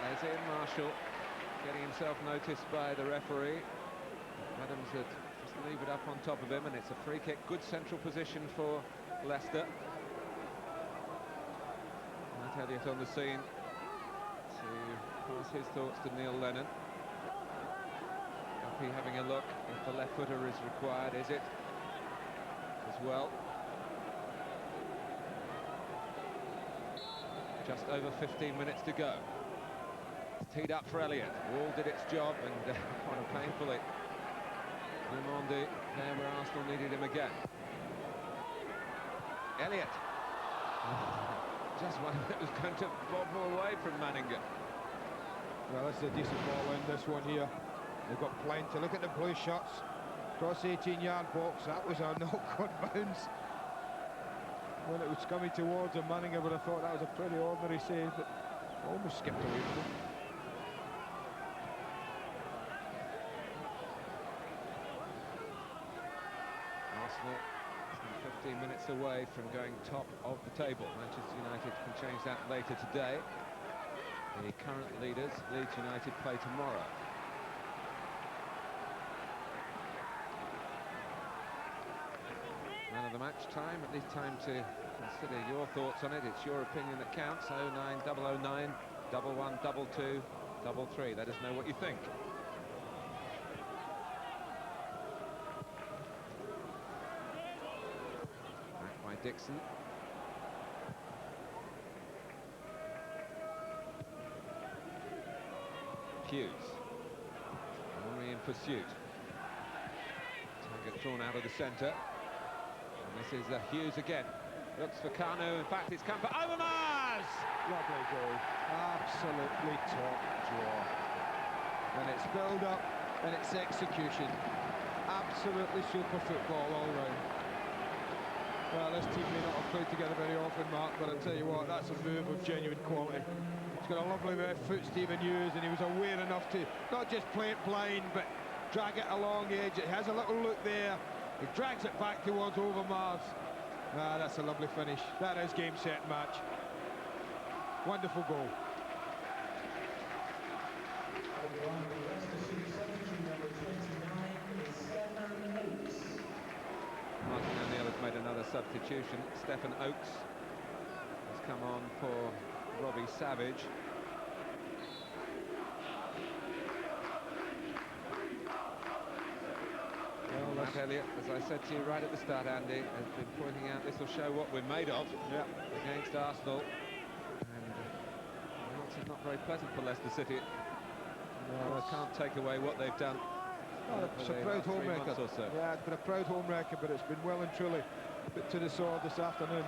As in Marshall getting himself noticed by the referee. Adams had just levered up on top of him, and it's a free kick. Good central position for Leicester. Matt Elliott on the scene to pass his thoughts to Neil Lennon. Guppy having a look if the left footer is required. Is it as well? Just over 15 minutes to go. Teed up for Elliott. Wall did its job, and quite painfully. Raimondi there where Arsenal needed him again. Elliott. Just one that was going to bob away from Manninger. Well, this is a decent ball in, this one here. They've got plenty. Look at the blue shots. Cross 18-yard box. That was a knock-on bounce. When it was coming towards him, Manninger would have thought that was a pretty ordinary save, but almost skipped away from him. Arsenal 15 minutes away from going top of the table. Manchester United can change that later today. The current leaders, Leeds United, play tomorrow. Man of the match time, at least time to consider your thoughts on it. It's your opinion that counts. 09009 1122 33. Let us know what you think. Back by Dixon. Hughes. Henri in pursuit. Target thrown out of the centre. And this is Hughes again. Looks for Kanu. In fact, it's come for Overmars! Lovely goal. Absolutely top draw. And it's build-up and it's execution. Absolutely super football all round. Well, this team may not have played together very often, Mark, but I'll tell you what, that's a move of genuine quality. He's got a lovely left foot, Stephen Hughes, and he was aware enough to not just play it blind, but drag it along the edge. It has a little look there. He drags it back towards Overmars. Ah, that's a lovely finish. That is game, set, match. Wonderful goal. Martin O'Neill has made another substitution. Stephen Oakes has come on for Robbie Savage. Well, Matt Elliott, as I said to you right at the start, Andy, has been pointing out this will show what we're made of against Arsenal. And the answer's not very pleasant for Leicester City. No, I can't take away what they've done. Oh, it's a proud home record. So. Yeah, it's been a proud home record, but it's been well and truly put to the sword this afternoon.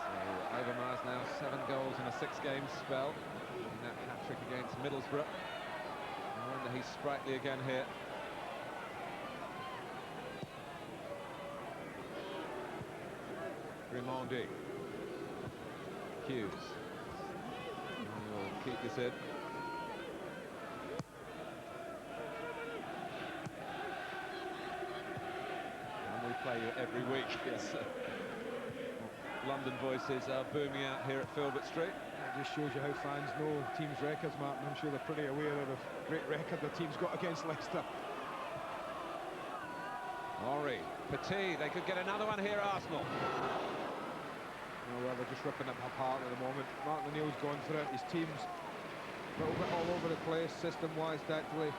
So Overmars now 7 goals in a 6-game spell. In that hat-trick against Middlesbrough. I wonder he's sprightly again here. Raimondi. Hughes. We'll keep this in. And we play you every week. Yes. London voices are booming out here at Filbert Street. It just shows you how fans know teams' records, Martin. I'm sure they're pretty aware of the great record the team's got against Leicester. Henri, Petit, they could get another one here, Arsenal. Oh, well, they're just ripping it apart at the moment. Martin O'Neill's gone for it. His team's a little bit all over the place, system-wise, tactically,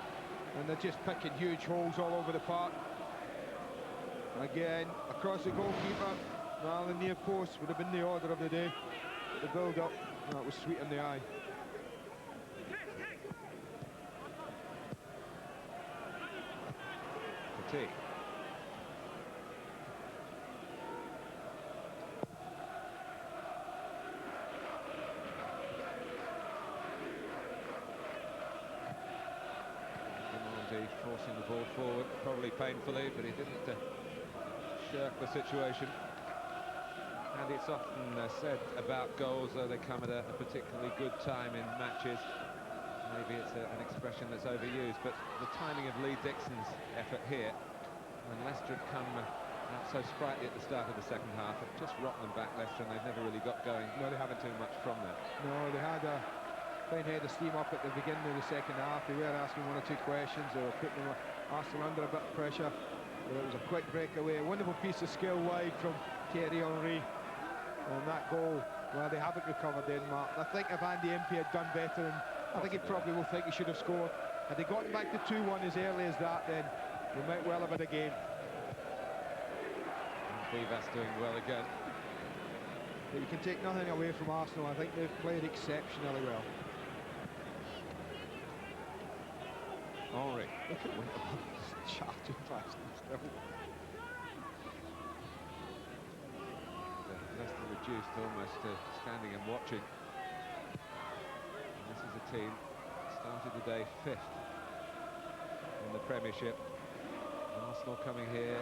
and they're just picking huge holes all over the park. Again, across the goalkeeper. Well, the near post would have been the order of the day. The build-up, that was sweet in the eye. Fatigue. Forcing the ball forward, probably painfully, but he didn't shirk the situation. And it's often said about goals, though they come at a particularly good time in matches. Maybe it's an expression that's overused, but the timing of Lee Dixon's effort here, when Leicester had come out so sprightly at the start of the second half, it just rocked them back, Leicester, and they've never really got going. No, they haven't too much from that. No, they had a fine head of steam up at the beginning of the second half. They were asking one or two questions. They were putting Arsenal under a bit of pressure. But it was a quick breakaway. A wonderful piece of skill wide from Thierry Henry. And that goal, well, they haven't recovered Denmark. I think if Andy Impey had done better, and I think he probably will think he should have scored. Had they gotten back to 2-1 as early as that, then we might well have had a game. And Vivas doing well again. But you can take nothing away from Arsenal. I think they've played exceptionally well. Henry. Look at Winterburn charging past them still. Leicester reduced almost to standing and watching. And this is a team that started the day 5th in the Premiership. Arsenal coming here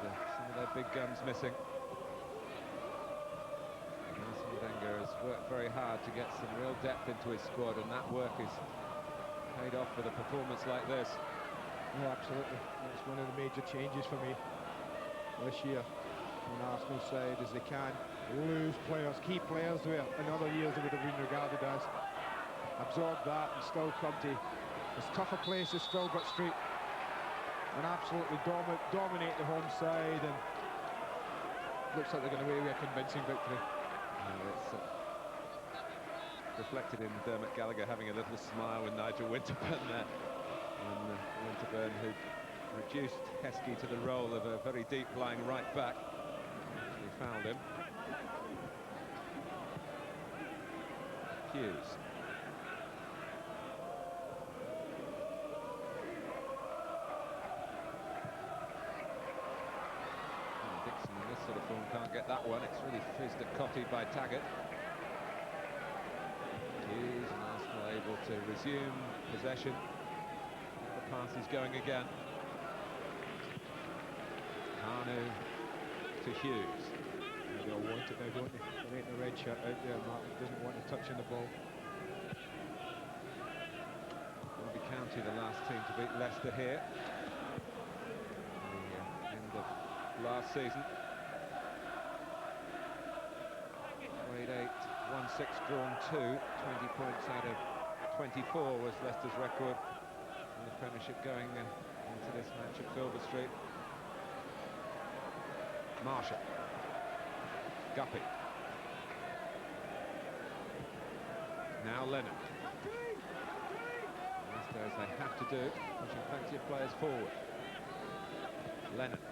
with some of their big guns missing. And Arsene Wenger has worked very hard to get some real depth into his squad, and that work is paid off with a performance like this. Oh, absolutely. That's one of the major changes for me this year on Arsenal side, as they can lose players, key players where in other years they would have been regarded as. Absorb that and still come to as tough a place as Filbert Street and absolutely dominate the home side, and looks like they're going away with a convincing victory. It's reflected in Dermot Gallagher having a little smile with Nigel Winterburn there. And Winterburn, who reduced Heskey to the role of a very deep-lying right back. He fouled him. Hughes. Dixon in this sort of form can't get that one. It's really fizzed at Cottee by Taggart. Hughes and Arsenal able to resume possession. The pass is going again. Kanu to Hughes. They all want it now, don't they? There ain't a red shirt out there. Martin doesn't want to touch on the ball. Derby County, the last team to beat Leicester here. At the end of last season. Played 8, won 6, drawn 2. 20 points out of 24 was Leicester's record in the Premiership going into this match at Filbert Street. Marshall. Guppy. Now Lennon. Leicester, as they have to do, pushing plenty of players forward. Lennon.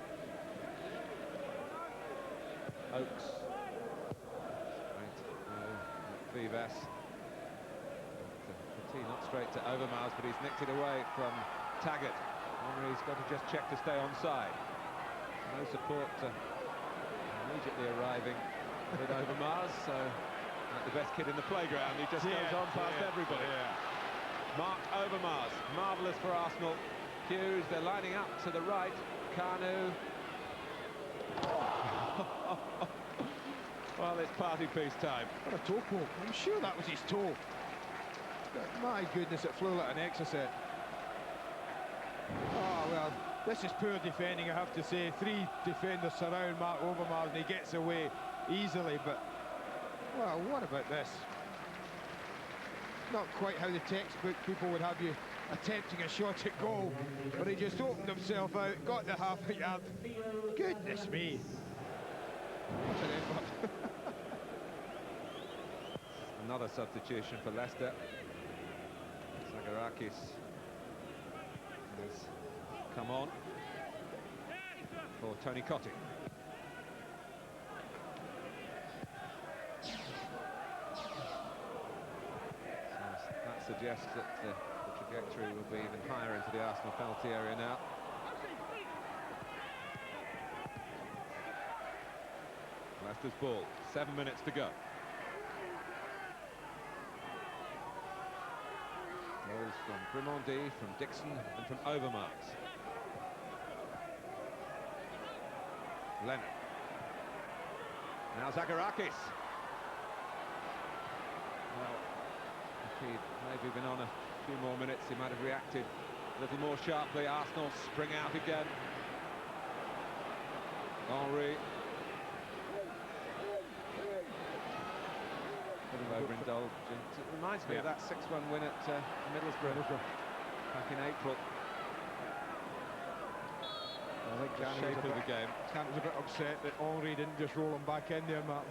Oakes. Straight. Vivas. Petit not straight to Overmars, but he's nicked it away from Taggart. Henry's got to just check to stay onside. No support immediately arriving with Overmars, so like the best kid in the playground, he just goes on past everybody. Mark Overmars, marvellous for Arsenal. Hughes, they're lining up to the right. Kanu. Well, it's party piece time. What a toe poke. I'm sure that was his toe. But my goodness, it flew like an exocet. Oh, well, this is poor defending, I have to say. 3 defenders surround Mark Overmars and he gets away easily, but, well, what about this? Not quite how the textbook people would have you attempting a shot at goal, but he just opened himself out, got the half-yard. Goodness me. What an effort. Another substitution for Leicester. Zagarakis has come on for Tony Cotti. So that suggests that the trajectory will be even higher into the Arsenal penalty area now. Leicester's ball, 7 minutes to go. Goals from Grimaldi, from Dixon and from Overmars. Lennon. Now Zagarakis. Well, if he'd maybe been on a few more minutes, he might have reacted a little more sharply. Arsenal spring out again. Henry. Overindulgent. It reminds me of that 6-1 win at Middlesbrough back in April. I think The shape of the game. Kant was a bit upset that Henry didn't just roll him back in there, Martin.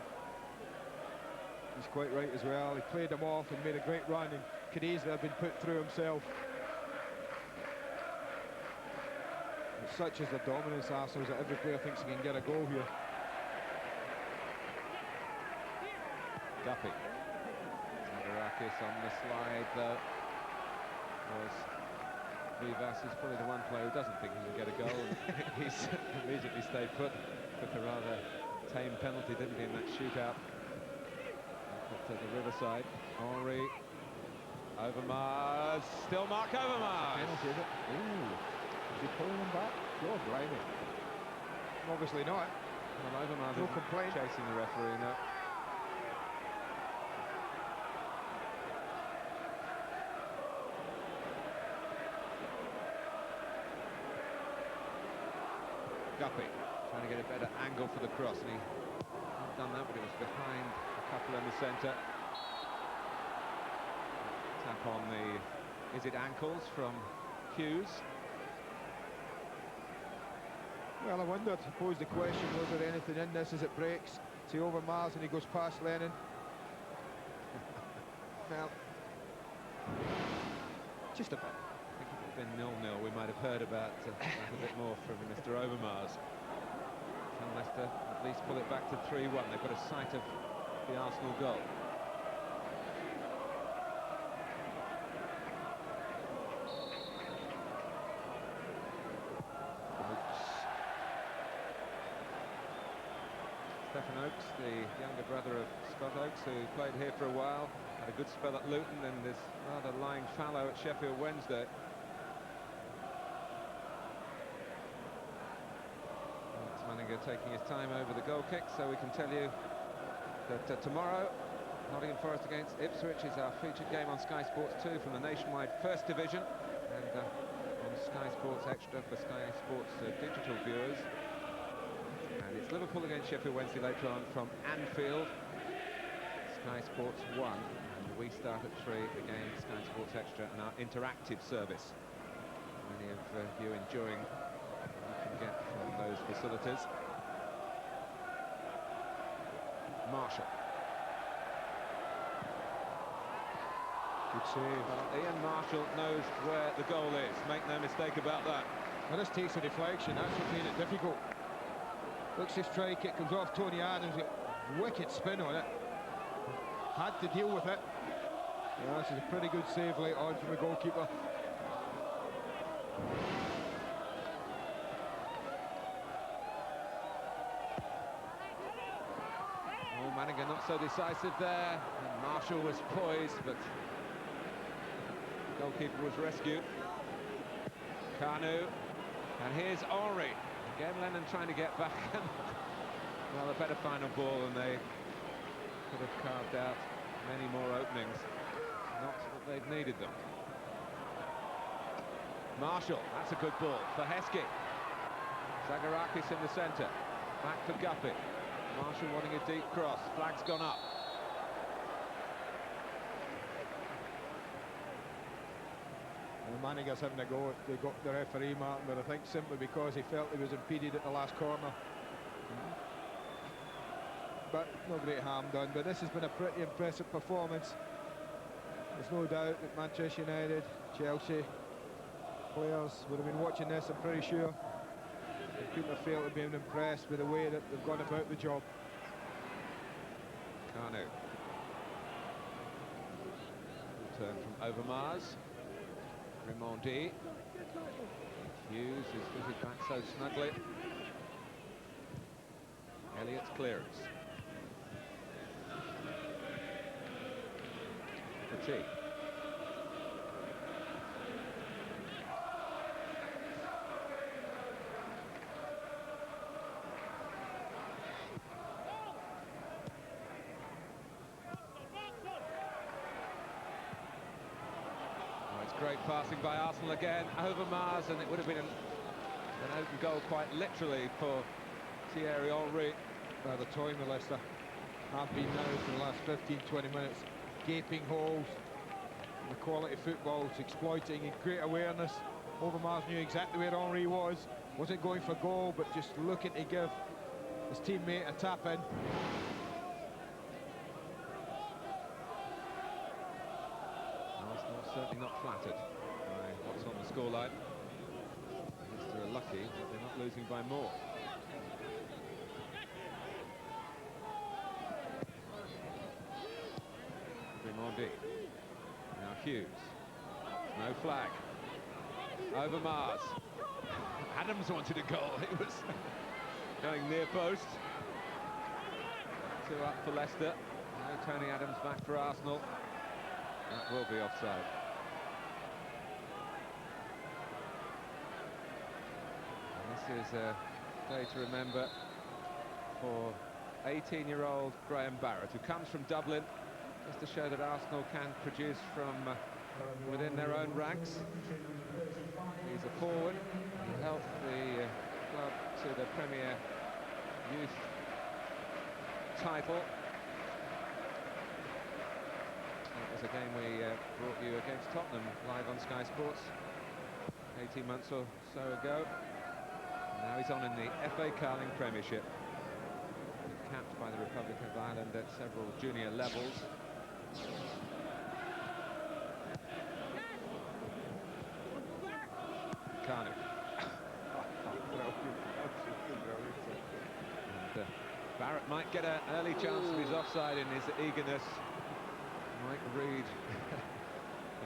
He's quite right as well. He played him off and made a great run, and could easily have been put through himself. But such is the dominance Arsenal that every player thinks he can get a goal here. Guppy. Zagarakis on the slide, though. Vivas is probably the one player who doesn't think he can get a goal. He's immediately stayed put. Took a rather tame penalty, didn't he, in that shootout at the Riverside. Henry. Overmars. Still Mark Overmars. Penalty, is it? Ooh. Is he pulling him back? God, blimey. Obviously not. Well, Overmars No isn't complaint. chasing the referee now. Guppy trying to get a better angle for the cross, and he hadn't done that, but it was behind a couple in the centre. Tap on the, is it ankles from Hughes? Well, I wondered, I suppose the question, was there anything in this as it breaks to Overmars and he goes past Lennon? Well, just about. I think if it had been 0-0, we might have heard about that a bit more from Mr. Overmars. Can Leicester at least pull it back to 3-1? They've got a sight of the Arsenal goal. Stephen Oakes, the younger brother of Scott Oakes, who played here for a while, had a good spell at Luton and is rather lying fallow at Sheffield Wednesday. Manninger taking his time over the goal kick, so we can tell you that tomorrow Nottingham Forest against Ipswich is our featured game on Sky Sports 2 from the nationwide First Division, and on Sky Sports Extra for Sky Sports digital viewers. And it's Liverpool against Sheffield Wednesday later on from Anfield, Sky Sports 1, and we start at 3 again, Sky Sports Extra and our interactive service. Many of you enjoying what you can get from those facilities. Marshall. Good save. Well, Ian Marshall knows where the goal is, make no mistake about that. Well, this takes a deflection, that's what made it difficult. Looks to strike, it comes off Tony Adams, got wicked spin on it. Had to deal with it. Yeah, this is a pretty good save late on from the goalkeeper. Oh, Manninger not so decisive there. And Marshall was poised, but the goalkeeper was rescued. Kanu, and here's Henry. Again, Lennon trying to get back. Well, a better final ball, and they could have carved out many more openings. Not that they've needed them. Marshall, that's a good ball for Heskey. Zagarakis in the centre. Back for Guppy. Marshall wanting a deep cross. Flag's gone up. Manninger's having a go at the referee, Martin, but I think simply because he felt he was impeded at the last corner. but no great harm done. But this has been a pretty impressive performance. There's no doubt that Manchester United, Chelsea players would have been watching this, I'm pretty sure. They couldn't have failed to be impressed with the way that they've gone about the job. Kanu. Turn from Overmars. Rimondi. Hughes is fitted back so snugly. Elliott's clearance. Petit. Great passing by Arsenal again, Overmars, and it would have been an open goal quite literally for Thierry Henry. Well, the time of Leicester have been now for the last 15-20 minutes. Gaping holes, the quality football's exploiting in great awareness. Overmars knew exactly where Henry was, wasn't going for goal, but just looking to give his teammate a tap in. Certainly not flattered by what's on the scoreline. Leicester are lucky that they're not losing by more. Rimondi. Now Hughes. No flag. Overmars. Adams wanted a goal. He was going near post. 2 up for Leicester. No Tony Adams back for Arsenal. That will be offside. And this is a day to remember for 18-year-old Graham Barrett, who comes from Dublin, just to show that Arsenal can produce from within their own ranks. He's a forward who helped the club to the Premier Youth title. It was a game we brought you against Tottenham live on Sky Sports 18 months or so ago. Now he's on in the FA Carling Premiership, capped by the Republic of Ireland at several junior levels. Kanu. And Barrett might get an early chance of his offside in his eagerness. Mike Reed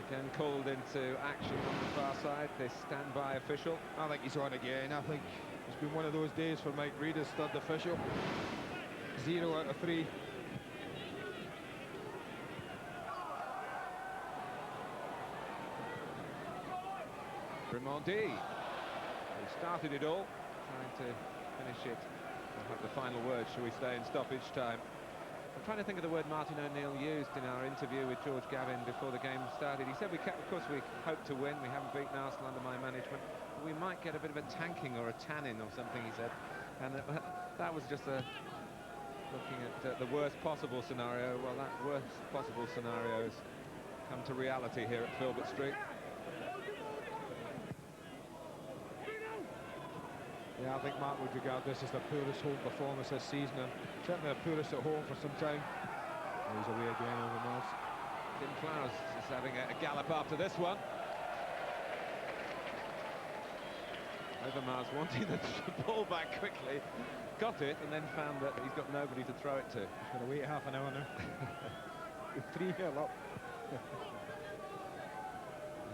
again called into action on the far side, this standby official. I think he's on again. I think it's been one of those days for Mike Reed as third official. 0 out of 3. Rimondi, who started it all, trying to finish it. We'll have the final word, shall we say, in stoppage time. I'm trying to think of the word Martin O'Neill used in our interview with George Gavin before the game started. He said, of course, we hope to win. We haven't beaten Arsenal under my management. But we might get a bit of a tanking or a tanning or something, he said. And that was just looking at the worst possible scenario. Well, that worst possible scenario has come to reality here at Filbert Street. Yeah, I think Mark would regard this as the poorest home performance this season, and certainly the poorest at home for some time. He's away again, Overmars. Tim Flowers is having a gallop after this one. Overmars wanting the ball back quickly, got it, and then found that he's got nobody to throw it to. He's got to wait half an hour now. 3-0 up. They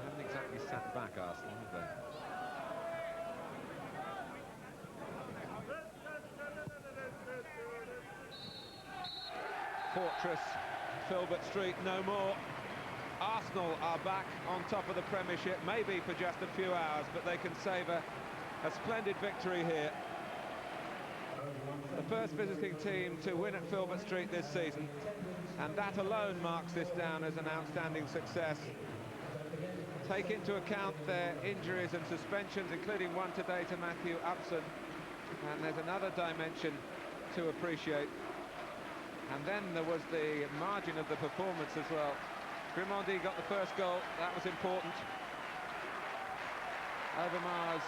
haven't exactly sat back, Arsenal, have they? Fortress, Filbert Street, no more. Arsenal are back on top of the Premiership, maybe for just a few hours, but they can savour a splendid victory here. The first visiting team to win at Filbert Street this season, and that alone marks this down as an outstanding success. Take into account their injuries and suspensions, including one today to Matthew Upson, and there's another dimension to appreciate. And then there was the margin of the performance as well. Rimondi got the first goal, that was important. Overmars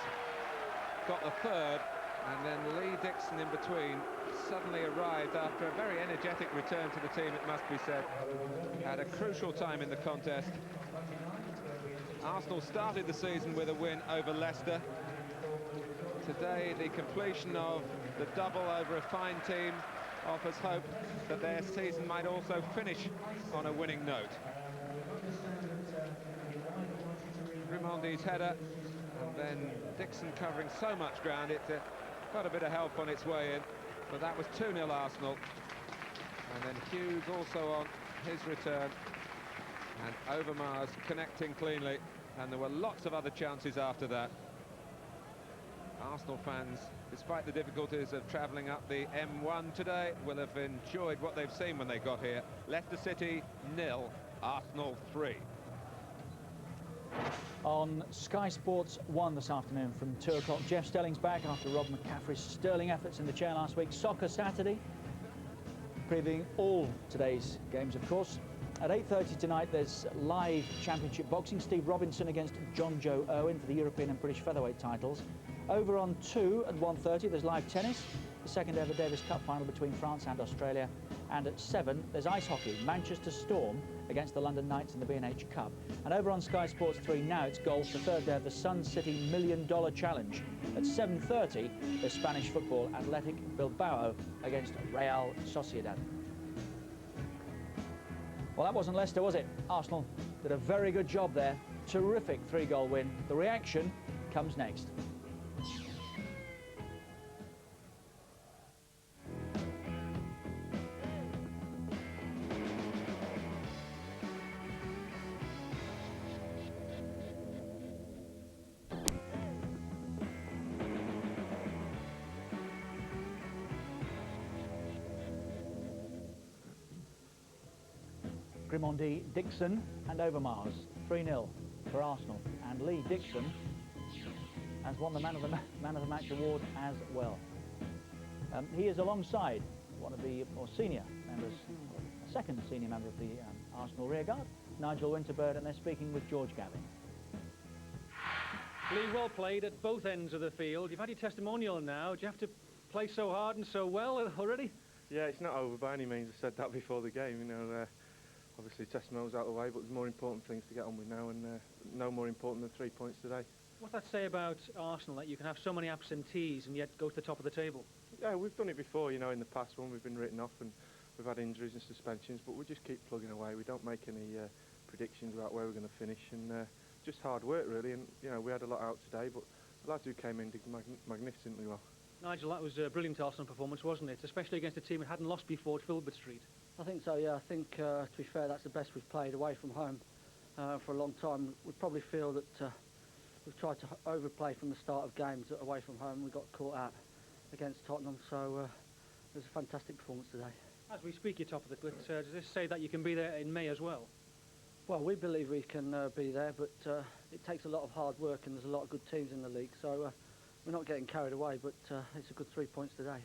got the third, And then Lee Dixon in between suddenly arrived after a very energetic return to the team, it must be said. At a crucial time in the contest. Arsenal started the season with a win over Leicester. Today, the completion of the double over a fine team offers hope that their season might also finish on a winning note. Grimaldi's header, and then Dixon covering so much ground, it got a bit of help on its way in, but that was 2-0 Arsenal. And then Hughes also on his return, and Overmars connecting cleanly, and there were lots of other chances after that. Arsenal fans, despite the difficulties of travelling up the M1 today, will have enjoyed what they've seen when they got here. Leicester City 0, Arsenal 3. On Sky Sports 1 this afternoon from 2 o'clock, Jeff Stelling's back after Rob McCaffrey's sterling efforts in the chair last week. Soccer Saturday, previewing all today's games, of course. At 8:30 tonight, there's live championship boxing. Steve Robinson against John Joe Owen for the European and British featherweight titles. Over on 2 at 1:30, there's live tennis, the second ever Davis Cup final between France and Australia. And at 7, there's ice hockey, Manchester Storm against the London Knights in the B&H Cup. And over on Sky Sports 3 now, it's golf, the third day of the Sun City $1 Million Challenge. At 7:30, there's Spanish football, Athletic Bilbao against Real Sociedad. Well, that wasn't Leicester, was it? Arsenal did a very good job there. Terrific 3-goal win. The reaction comes next. Grimaldi, Dixon and Overmars, 3-0 for Arsenal. And Lee Dixon has won the Man of the Match award as well. He is alongside one of the more senior members, a second senior member of the Arsenal rearguard, Nigel Winterbird, and they're speaking with George Gavin. Lee, well played at both ends of the field. You've had your testimonial now. Do you have to play so hard and so well already? Yeah, it's not over by any means. I said that before the game, you know. Obviously, testimonial's out of the way, but there's more important things to get on with now, and no more important than 3 points today. What's that say about Arsenal, that you can have so many absentees and yet go to the top of the table? Yeah, we've done it before, you know, in the past when we've been written off and we've had injuries and suspensions, but we just keep plugging away. We don't make any predictions about where we're going to finish, and just hard work, really. And, you know, we had a lot out today, but the lads who came in did magnificently well. Nigel, that was a brilliant Arsenal performance, wasn't it? Especially against a team that hadn't lost before at Filbert Street. I think so, yeah. I think, to be fair, that's the best we've played away from home for a long time. We probably feel that we've tried to overplay from the start of games away from home. We got caught out against Tottenham, so it was a fantastic performance today. As we speak, you're top of the grid. Does this say that you can be there in May as well? Well, we believe we can be there, but it takes a lot of hard work and there's a lot of good teams in the league, so we're not getting carried away, but it's a good 3 points today.